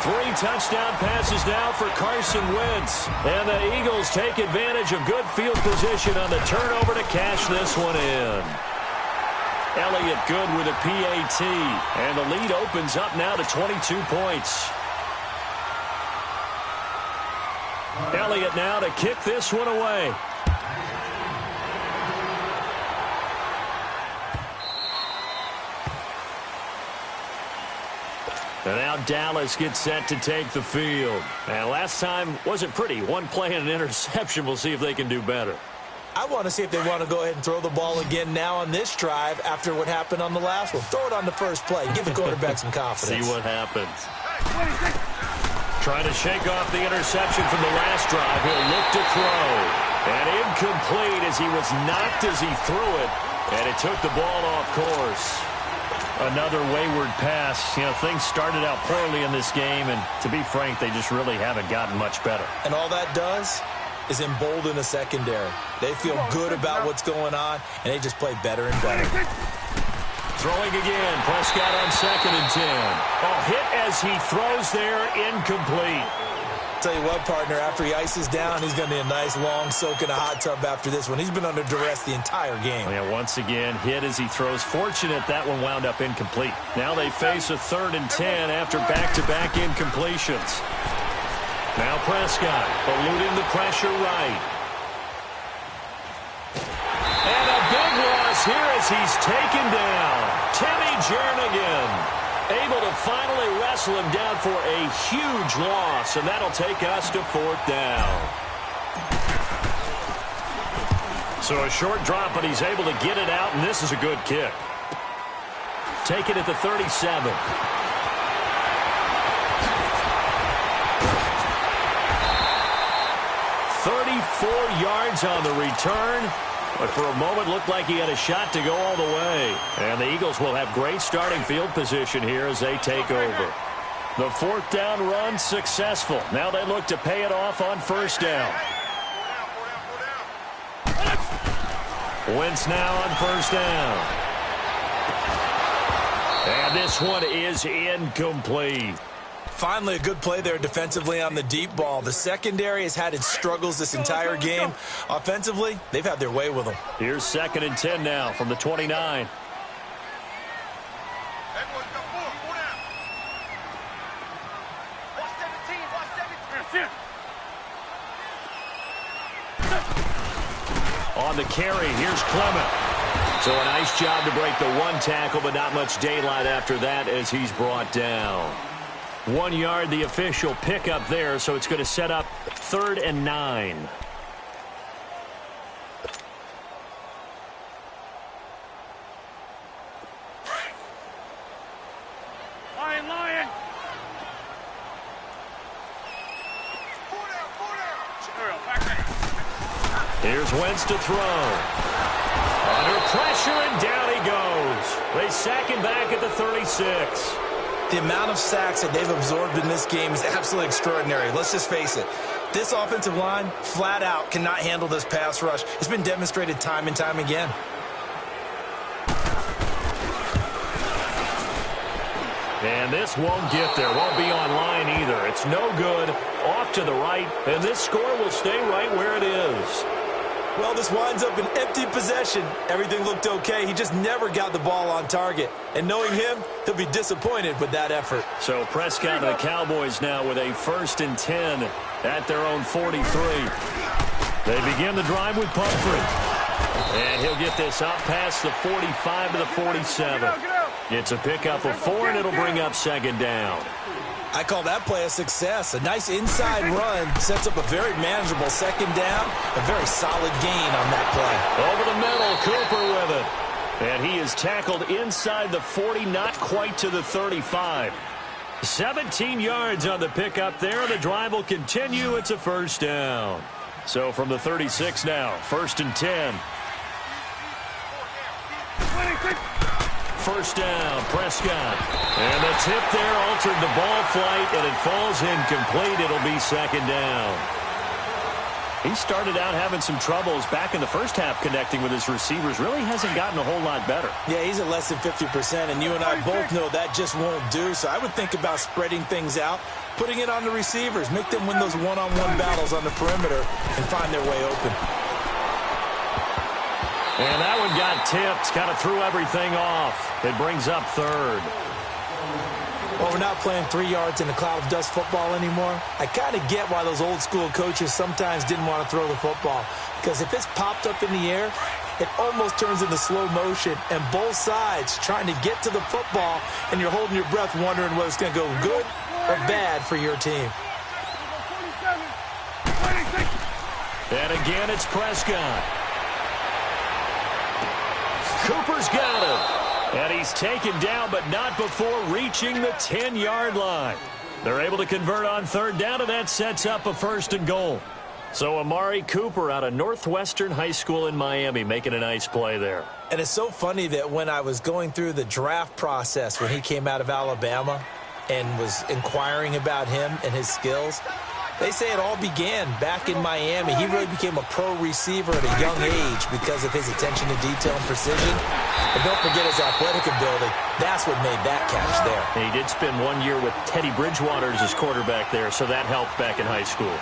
3 touchdown passes now for Carson Wentz. And the Eagles take advantage of good field position on the turnover to cash this one in. Elliott good with a PAT. And the lead opens up now to 22 points. Elliott now to kick this one away. And now Dallas gets set to take the field. And last time wasn't pretty. One play and an interception. We'll see if they can do better. I want to see if they want to go ahead and throw the ball again now on this drive after what happened on the last one. Throw it on the first play. Give the quarterback some confidence. See what happens. Trying to shake off the interception from the last drive. He'll look to throw. And incomplete as he was knocked as he threw it. And it took the ball off course. Another wayward pass. You know, things started out poorly in this game, and to be frank, they just really haven't gotten much better. And all that does is embolden the secondary. They feel good about what's going on, and they just play better and better. Throwing again. Prescott on 2nd and 10. Oh, hit as he throws there, incomplete. Tell you what, partner, after he ices down, he's going to be a nice long soak in a hot tub after this one. He's been under duress the entire game. Yeah, once again, hit as he throws. Fortunate that one wound up incomplete. Now they face a 3rd and 10 after back-to-back incompletions. Now Prescott eluding the pressure right. And a big loss here as he's taken down. Timmy Jernigan able to finally wrestle him down for a huge loss, and that'll take us to 4th down. So a short drop, but he's able to get it out, and this is a good kick. Take it at the 37. 34 yards on the return. But for a moment, looked like he had a shot to go all the way. And the Eagles will have great starting field position here as they take over. The 4th down run successful. Now they look to pay it off on first down. Wentz now on first down. And this one is incomplete. Finally, a good play there defensively on the deep ball. The secondary has had its struggles this entire game. Offensively, they've had their way with them. Here's 2nd and 10 now from the 29. On the carry, here's Clement. So a nice job to break the one tackle, but not much daylight after that as he's brought down. 1 yard, the official pickup there, so it's going to set up 3rd and 9. Lion. Here's Wentz to throw. Under pressure, and down he goes. They sack him back at the 36. The amount of sacks that they've absorbed in this game is absolutely extraordinary. Let's just face it. This offensive line, flat out, cannot handle this pass rush. It's been demonstrated time and time again. And this won't get there. Won't be on line either. It's no good. Off to the right. And this score will stay right where it is. Well, this winds up an empty possession. Everything looked okay. He just never got the ball on target. And knowing him, he'll be disappointed with that effort. So Prescott and the Cowboys now with a 1st and 10 at their own 43. They begin the drive with Pumphrey. And he'll get this up past the 45 to the 47. It's a pickup of 4, and it'll bring up 2nd down. I call that play a success. A nice inside run sets up a very manageable 2nd down. A very solid gain on that play. Over the middle, Cooper with it. And he is tackled inside the 40, not quite to the 35. 17 yards on the pickup there. The drive will continue. It's a 1st down. So from the 36 now, 1st and 10. 1st down, Prescott. And the tip there altered the ball flight, and it falls incomplete. It'll be 2nd down. He started out having some troubles back in the first half connecting with his receivers. Really hasn't gotten a whole lot better. Yeah, he's at less than 50%, and you and I both know that just won't do. So I would think about spreading things out, putting it on the receivers, make them win those one-on-one battles on the perimeter, and find their way open. And that one got tipped, kind of threw everything off. It brings up 3rd. Well, we're not playing 3 yards in a cloud of dust football anymore. I kind of get why those old school coaches sometimes didn't want to throw the football. Because if it's popped up in the air, it almost turns into slow motion. And both sides trying to get to the football, and you're holding your breath wondering whether it's going to go good or bad for your team. And again, it's Prescott. Cooper's got him. And he's taken down, but not before reaching the 10-yard line. They're able to convert on 3rd down, and that sets up a 1st and goal. So Amari Cooper out of Northwestern High School in Miami making a nice play there. And it's so funny that when I was going through the draft process when he came out of Alabama and was inquiring about him and his skills, they say it all began back in Miami. He really became a pro receiver at a young age because of his attention to detail and precision. And don't forget his athletic ability. That's what made that catch there. And he did spend 1 year with Teddy Bridgewater as his quarterback there, so that helped back in high school.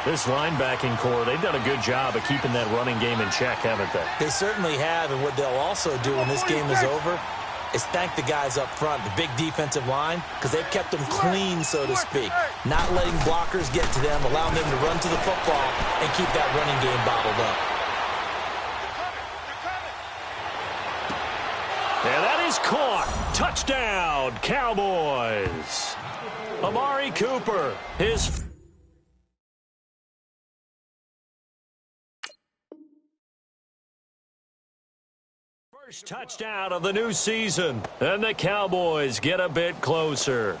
This linebacking core, they've done a good job of keeping that running game in check, haven't they? They certainly have, and what they'll also do when this game is over is thank the guys up front, the big defensive line, because they've kept them clean, so to speak. Not letting blockers get to them, allowing them to run to the football and keep that running game bottled up. And that is caught. Touchdown, Cowboys. Amari Cooper, his first touchdown of the new season, and the Cowboys get a bit closer.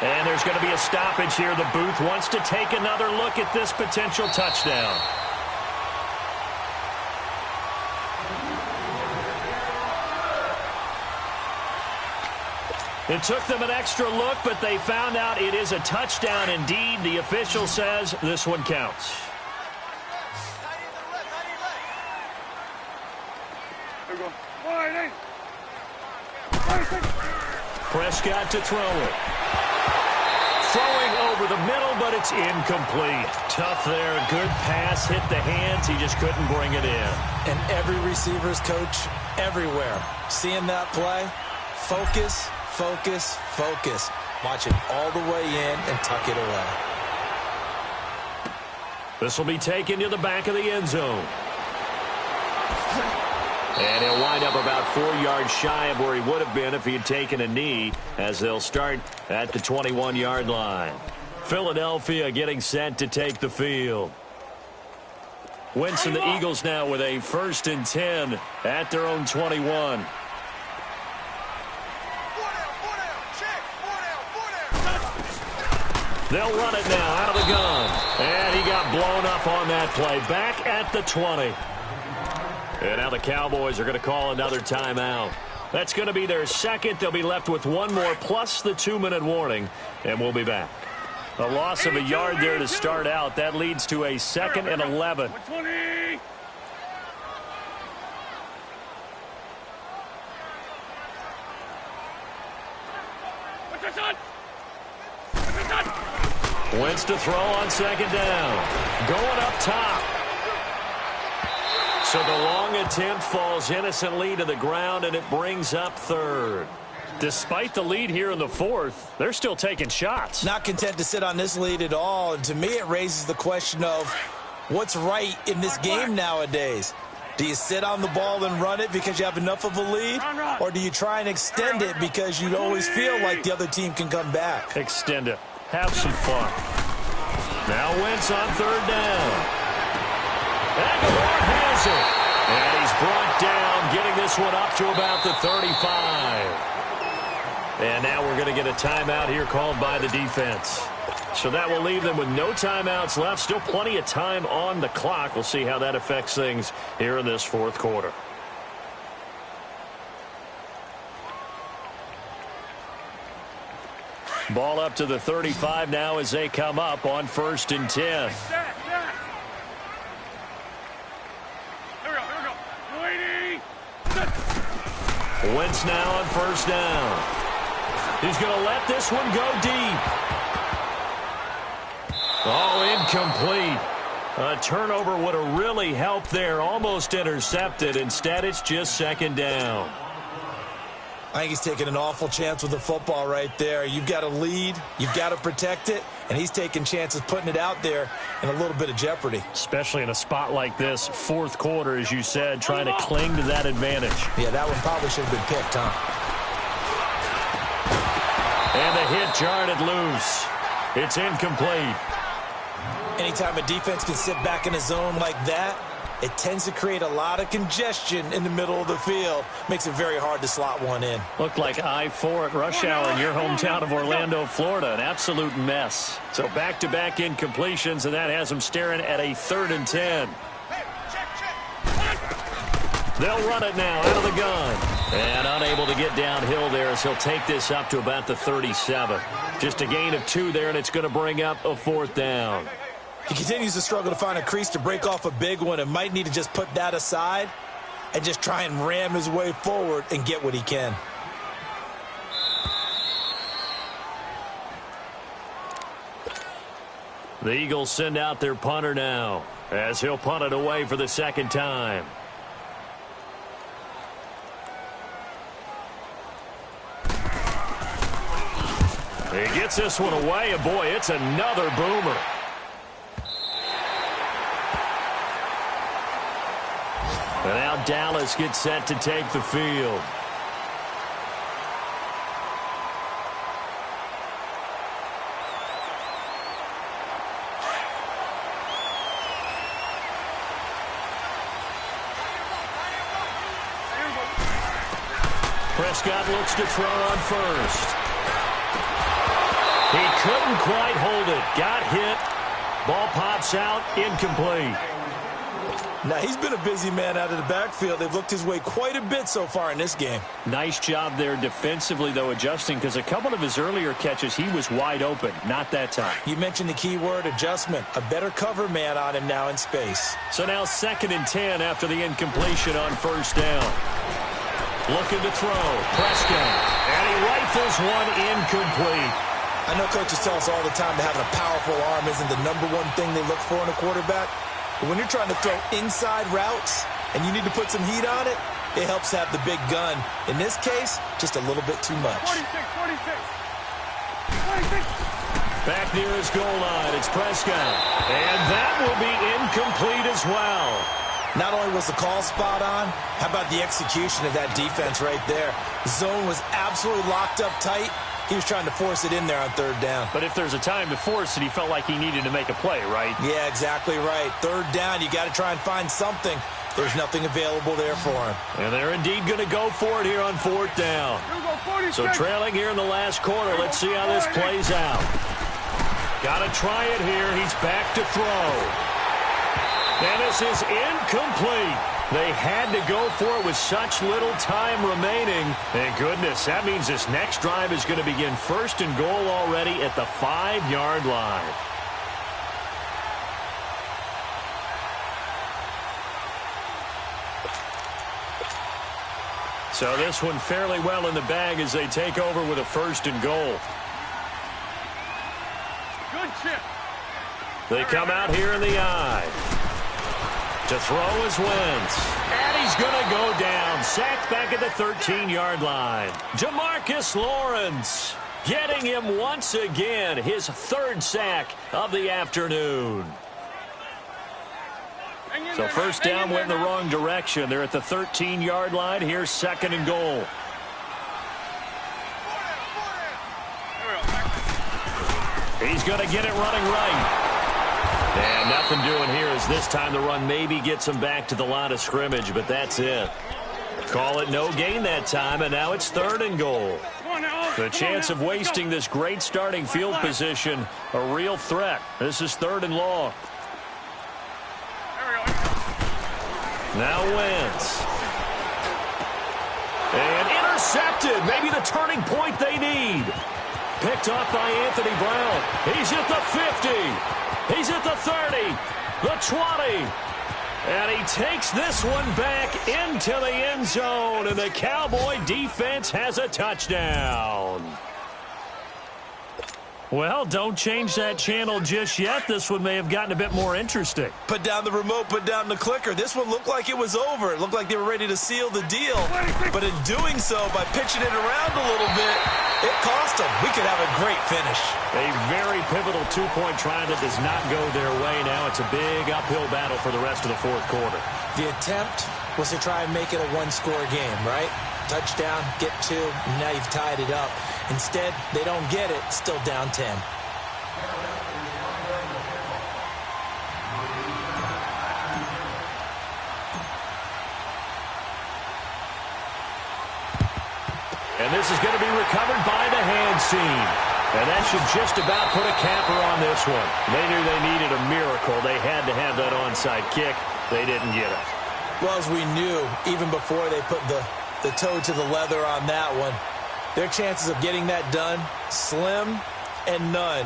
And there's going to be a stoppage here. The booth wants to take another look at this potential touchdown. It took them an extra look, but they found out it is a touchdown indeed. The official says this one counts. There we go. Wide, Prescott to throw it. Throwing over the middle, but it's incomplete. Tough there. Good pass. Hit the hands. He just couldn't bring it in. And every receiver's coach everywhere. Seeing that play, focus, focus, focus. Watch it all the way in and tuck it away. This will be taken to the back of the end zone. And he'll wind up about 4 yards shy of where he would have been if he had taken a knee, as they'll start at the 21-yard line. Philadelphia getting set to take the field. Wentz and the Eagles now with a 1st and 10 at their own 21. They'll run it now out of the gun. And he got blown up on that play. Back at the 20. And now the Cowboys are going to call another timeout. That's going to be their second. They'll be left with one more plus the 2-minute warning. And we'll be back. A loss of a yard there to start out. That leads to a 2nd and 11. 20. What's your son? What's your son? Wentz to throw on second down. Going up top. So the long attempt falls innocently to the ground, and it brings up third. Despite the lead here in the fourth, they're still taking shots. Not content to sit on this lead at all. And to me, it raises the question of what's right in this game nowadays. Do you sit on the ball and run it because you have enough of a lead? Or do you try and extend it because you always feel like the other team can come back? Extend it. Have some fun. Now Wentz on third down. Aguilar has it. And he's brought down, getting this one up to about the 35. And now we're going to get a timeout here called by the defense. So that will leave them with no timeouts left. Still plenty of time on the clock. We'll see how that affects things here in this fourth quarter. Ball up to the 35 now as they come up on 1st and 10. Here we go. Waiting. Wentz now on 1st down. He's going to let this one go deep. Oh, incomplete. A turnover would have really helped there. Almost intercepted. Instead, it's just second down. I think he's taking an awful chance with the football right there. You've got to lead. You've got to protect it. And he's taking chances putting it out there in a little bit of jeopardy. Especially in a spot like this, fourth quarter, as you said, trying to cling to that advantage. Yeah, that one probably should have been picked, huh? And the hit jarred it loose. It's incomplete. Anytime a defense can sit back in a zone like that, it tends to create a lot of congestion in the middle of the field. Makes it very hard to slot one in. Looked like I-4 at rush hour in your hometown of Orlando, Florida. An absolute mess. So back-to-back incompletions, and that has them staring at a 3rd and 10. They'll run it now out of the gun. And unable to get downhill there as he'll take this up to about the 37. Just a gain of 2 there, and it's going to bring up a 4th down. He continues to struggle to find a crease to break off a big one and might need to just put that aside and just try and ram his way forward and get what he can. The Eagles send out their punter now as he'll punt it away for the 2nd time. He gets this one away, and boy, it's another boomer. And now Dallas gets set to take the field. Prescott looks to throw on first. He couldn't quite hold it. Got hit. Ball pops out. Incomplete. Now, he's been a busy man out of the backfield. They've looked his way quite a bit so far in this game. Nice job there defensively, though, adjusting, because a couple of his earlier catches, he was wide open. Not that time. You mentioned the key word, adjustment. A better cover man on him now in space. So now 2nd and 10 after the incompletion on 1st down. Looking to throw. Prescott. And he rifles one incomplete. I know coaches tell us all the time that having a powerful arm isn't the #1 thing they look for in a quarterback. But when you're trying to throw inside routes and you need to put some heat on it, it helps have the big gun. In this case, just a little bit too much. 46. Back near his goal line, it's Prescott. And that will be incomplete as well. Not only was the call spot on, how about the execution of that defense right there? The zone was absolutely locked up tight. He was trying to force it in there on 3rd down. But if there's a time to force it, he felt like he needed to make a play, right? Yeah, exactly right. 3rd down, you got to try and find something. There's nothing available there for him. And they're indeed going to go for it here on 4th down. So trailing here in the last quarter. Let's see how this plays out. Got to try it here. He's back to throw. And this is incomplete. They had to go for it with such little time remaining. And goodness, that means this next drive is going to begin 1st and goal already at the 5-yard line. So this one fairly well in the bag as they take over with a 1st and goal. Good chip. They come out here in the eye. To throw is Wentz. And he's going to go down. Sacked back at the 13-yard line. DeMarcus Lawrence getting him once again. His third sack of the afternoon. So first down went in the wrong direction. They're at the 13-yard line. Here's second and goal. He's going to get it running right. And nothing doing here as this time the run maybe gets him back to the line of scrimmage, but that's it. Call it no gain that time, and now it's third and goal. The chance of wasting this great starting field position, a real threat. This is third and long. Now Wentz. And intercepted. Maybe the turning point they need. Picked off by Anthony Brown. He's at the 50. He's at the 30, the 20, and he takes this one back into the end zone, and the Cowboy defense has a touchdown. Well, don't change that channel just yet. This one may have gotten a bit more interesting. Put down the remote, put down the clicker. This one looked like it was over. It looked like they were ready to seal the deal. But in doing so, by pitching it around a little bit, it cost them. We could have a great finish. A very pivotal two-point try that does not go their way. Now it's a big uphill battle for the rest of the fourth quarter. The attempt was to try and make it a one-score game, right? Touchdown, get two, and now you've tied it up. Instead, they don't get it, still down 10. And this is going to be recovered by the hands team. And that should just about put a capper on this one. They knew they needed a miracle. They had to have that onside kick. They didn't get it. Well, as we knew, even before they put the toe to the leather on that one, their chances of getting that done, slim and none.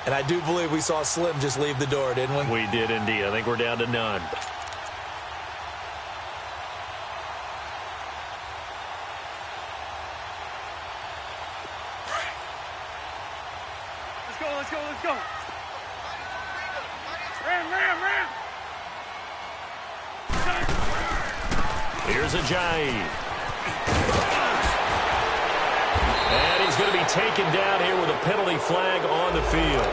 And I do believe we saw Slim just leave the door, didn't we? We did indeed. I think we're down to none. Let's go. Ram. Here's Ajayi. And he's going to be taken down here with a penalty flag on the field.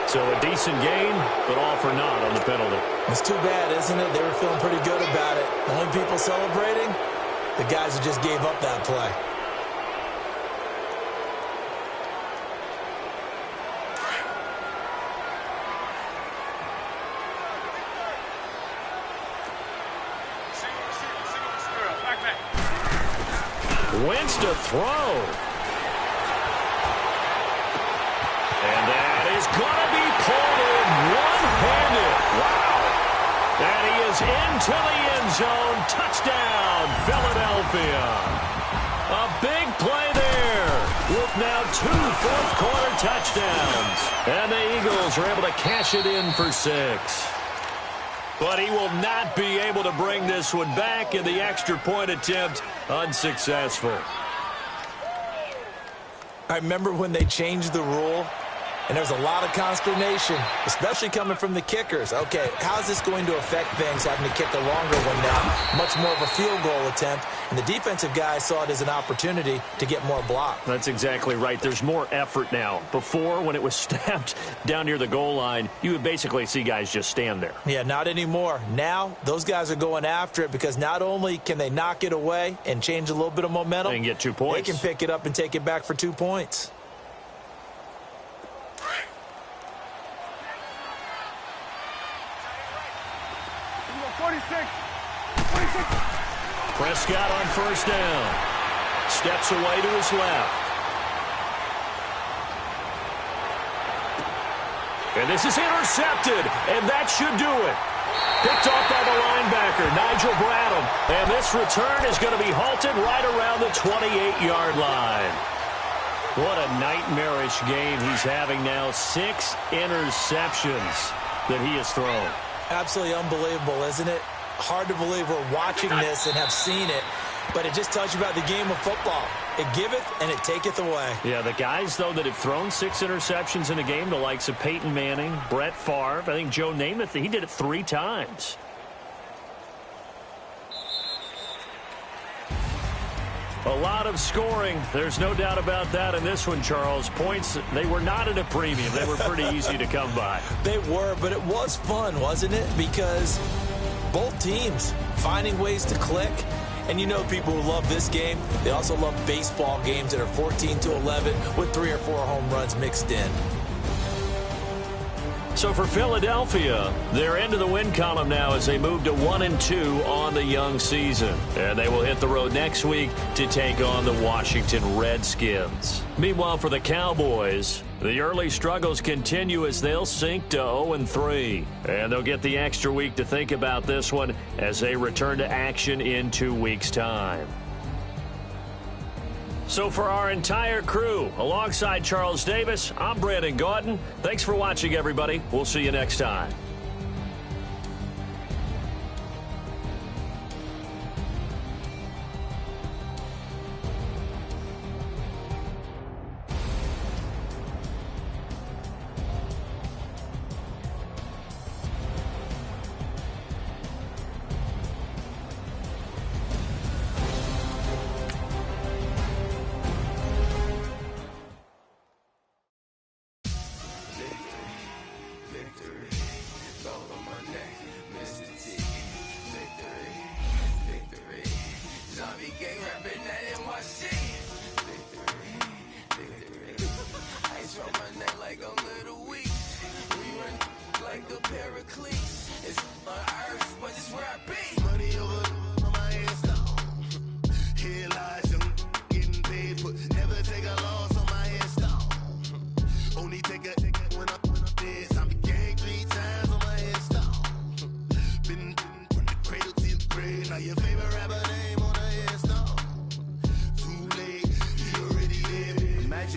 So a decent gain, but all for naught on the penalty. It's too bad, isn't it? They were feeling pretty good about it. The only people celebrating, the guys who just gave up that play. Wentz to throw. And that is going to be pulled in one-handed. Wow. And he is into the end zone. Touchdown, Philadelphia. A big play there with now 2 fourth-quarter touchdowns. And the Eagles are able to cash it in for 6. But he will not be able to bring this one back, in the extra point attempt unsuccessful. I remember when they changed the rule, and there was a lot of consternation, especially coming from the kickers. Okay, how's this going to affect things, having to kick a longer one now? Much more of a field goal attempt, and the defensive guys saw it as an opportunity to get more block. That's exactly right. There's more effort now. Before, when it was snapped down near the goal line, you would basically see guys just stand there. Yeah, not anymore. Now, those guys are going after it because not only can they knock it away and change a little bit of momentum, they can get 2 points. They can pick it up and take it back for 2 points. Prescott on first down. Steps away to his left. And this is intercepted, and that should do it. Picked off by the linebacker, Nigel Bradham. And this return is going to be halted right around the 28-yard line. What a nightmarish game he's having now. 6 interceptions that he has thrown. Absolutely unbelievable, isn't it? Hard to believe we're watching this and have seen it, but it just tells you about the game of football. It giveth and it taketh away. Yeah, the guys, though, that have thrown 6 interceptions in a game, the likes of Peyton Manning, Brett Favre, I think Joe Namath, he did it 3 times. A lot of scoring. There's no doubt about that in this one, Charles. Points, they were not at a premium. They were pretty easy to come by. They were, but it was fun, wasn't it? Because both teams finding ways to click. And you know people who love this game, they also love baseball games that are 14-11 with 3 or 4 home runs mixed in. So for Philadelphia, they're into the win column now as they move to 1-2 on the young season. And they will hit the road next week to take on the Washington Redskins. Meanwhile, for the Cowboys, the early struggles continue as they'll sink to 0-3. And they'll get the extra week to think about this one as they return to action in 2 weeks' time. So for our entire crew, alongside Charles Davis, I'm Brandon Gaudin. Thanks for watching, everybody. We'll see you next time.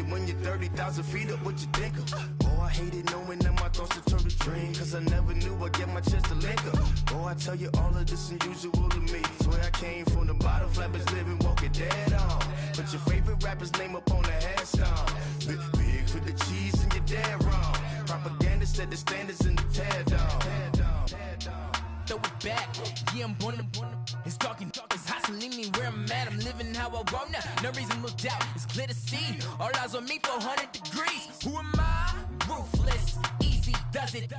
When you're 30,000 feet up, what you think of? Oh, I hated knowing that my thoughts would turn to dream, cause I never knew I'd get my chance to link up. Oh, I tell you all of this unusual to me. Swear I came from the bottom, flappers living, walking dead on. But your favorite rapper's name up on the headstone. Big for the cheese and you're dead wrong. Propaganda set the standards in the tear down. Throw it back, yeah, I'm born to it's talking, it's hustling me where I'm at. I'm living how I want now. No reason to doubt, it's clear to see. All eyes on me for 100 degrees. Who am I? Ruthless, easy, does it.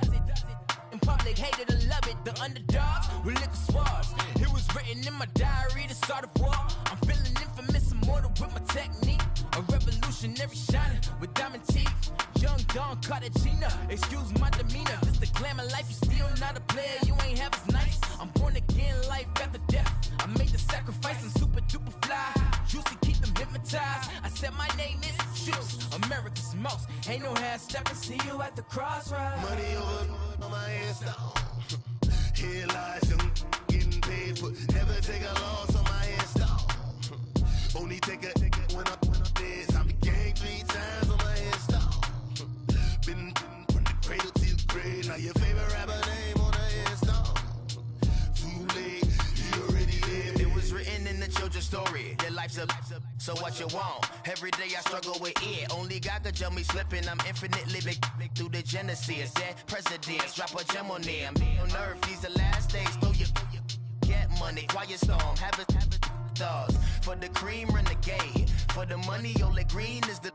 In public, hated or love it. The underdogs with liquor swabs. It was written in my diary to start a war. I'm feeling infamous, immortal with my technique. A revolutionary shining with diamond teeth. Young Don Cartagena, excuse my demeanor. Just the glamour life, you still not a player. You ain't half as nice. I'm born again, life after death. I made the sacrifice and super duper fly. Used to keep them hypnotized. I said my name is Juice, America's most. Ain't no half step, I see you at the crossroads. Money over on my headstone. Here lies young, getting paid for. Never take a loss on my headstone. Only take a when I'm dead. I be gang 3 times on my headstone. Been from the cradle to the grave. Now your favorite rapper name on the headstone. Too late, you already lived. It was written in the children's story. Their life's a so what you want? Every day I struggle with it. Only God could jump me slipping. I'm infinitely big through the genesis. That presidents drop a gem on them. On earth, these the last days. Throw your get money. Quiet storm. Have it thoughts. For the cream, renegade. For the money, only green is the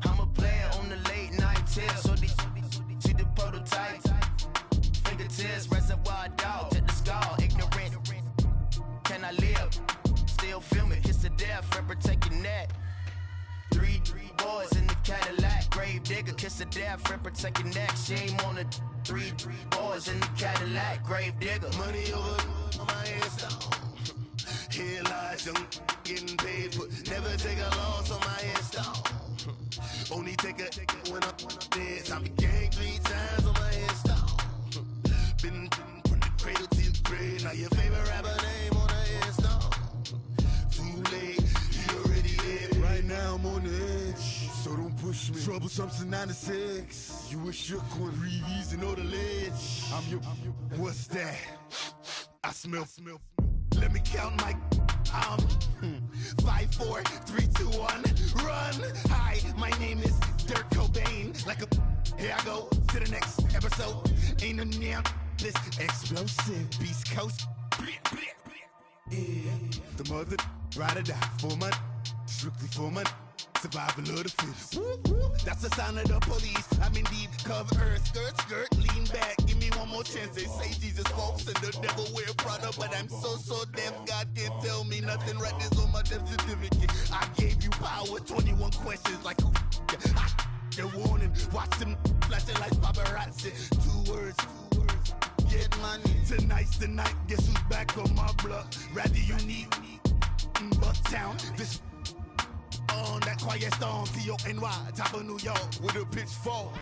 I'm a player on the late night tip. So these see the prototype. Fingertips, reservoir dog. Check the skull. Ignorant. Can I live? Still film it. Kiss the death. Forever take your neck. 3 boys in the Cadillac. Grave digger. Kiss the death. Forever take your neck. Shame on the 3 boys in the Cadillac. Grave digger. Money over on my headstone. Here lies young, getting paid for. Never take a loss on my headstone. Only take a when I'm dead. I be gang 3 times on my headstone. Been from the cradle to the grave. Now your favorite rapper name on the headstone. Too late, you already lived. Right now I'm on the edge, so don't push me. Troublesome since 96. You wish you could breathe easy on the ledge. I'm your, what's that? I smell. Let me count my 5, 4, 3, 2, 1, run. Hi, my name is Dirk Cobain. Like a, here I go to the next episode. Ain't no damn this explosive Beast Coast. Yeah, the mother ride or die for my, strictly for my. Survival of the fittest. That's the sign of the police. I'm indeed cover earth, skirt, lean back. Give me one more chance. They say Jesus walks and the devil wear Prada, but I'm so deaf. God can't tell me nothing. Right this on my death certificate. I gave you power. 21 questions like the warning. Watch them flashing like paparazzi. 2 words. Get money. Tonight's the night. Guess who's back on my block? Rather unique. Bucktown. This. On that quiet storm, T-O-N-Y, top of New York, with a pitchfork.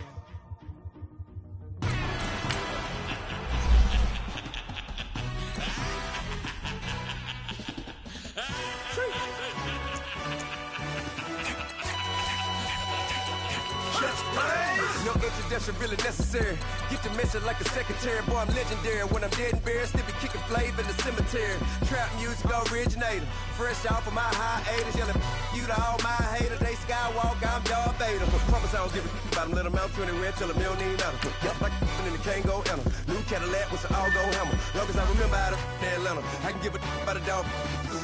No introduction really necessary. Get the message like a secretary. Boy, I'm legendary. When I'm dead and buried, still be kicking flavor in the cemetery. Trap music originator. Fresh off of my hiatus. Yelling you to all my haters. They skywalk, I'm Darth Vader. Promise I don't give a about them. Let them out 20 red till them don't need nothing. Yep, like in the Kango enter. New Cadillac with an all-go hammer. Long as I remember how to Atlanta. I can give a about a dog.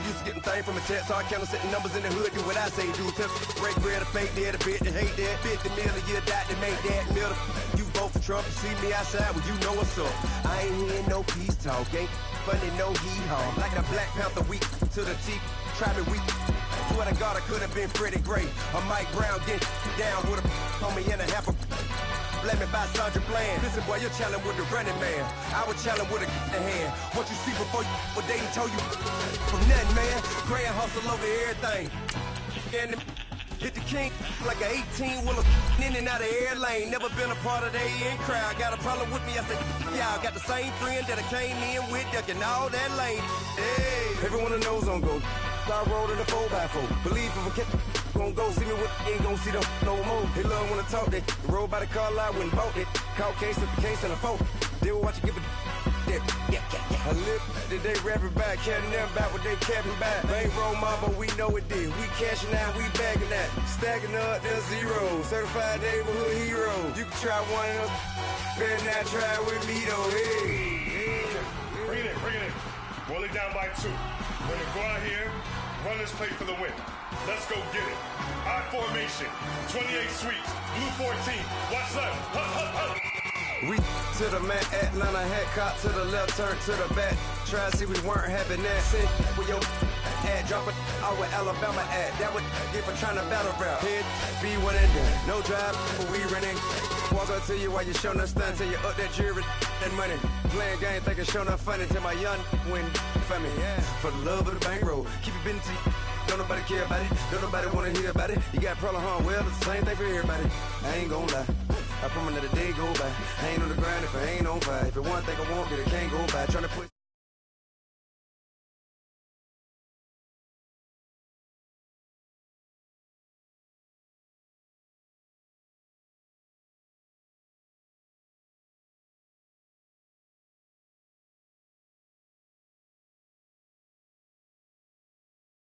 Used to getting things from a text, so I count on setting numbers in the hood. Do what I say, do. Tell break bread, a fake dead, a bit, to hate that. 50 million, you die to make that middle. You vote for Trump, you see me outside, well, you know what's up. I ain't hearing no peace talk, ain't funny, no hee-haw. Like the Black Panther weak to the teeth, try me weak. Swear to God, I could have been Freddie Gray. Or Mike Brown, get down with a on me and a half a. Let me buy Sandra Bland. Listen, boy, you're challenging with the running man. I was challenging with a hand. What you see before you, what they told you from nothing, man. Grand hustle over everything. And hit the king like an 18-wheeler in and out of air lane. Never been a part of the in crowd. Got a problem with me, I said, y'all got the same friend that I came in with, ducking all that lane. Hey, everyone knows on go. I rolled in a 4x4. Believe if a kid gon' go see me with ain't gon' see them no more. They love when I talk, they roll by the car lot when bought it. Caught case at the case and a phone. They will watch you give a that. I live that they rapping back, carrying them back what they capping back. Bankroll mama, we know it did. We cashing out, we bagging that. Stacking up, there's zero. Certified neighborhood hero. You can try one of them, better not try with me though. Hey. Bring it in. Roll it down by 2. We're gonna go out here, run this play for the win. Let's go get it. I formation, 28 sweeps, blue 14. Watch left. Hup. We to the man, Atlanta hat caught to the left, turn to the back. Try to see we weren't having that. Sit with your ad, drop it out with Alabama ad. That would get for trying to battle rap. Head, be one and done. No drive, but we running. Walk up to you while you showing us stun till you up that jury and money. Playing game, thinking showing up funny till my young win for me. Yeah. For the love of the bankroll, keep it been to you. Don't nobody care about it, don't nobody wanna hear about it. You got problem, huh? Well, it's the same thing for everybody. I ain't gon' lie. I promise that a day go by. I ain't on the grind if I ain't on fire. If it one thing I want, then it can't go by. Tryna put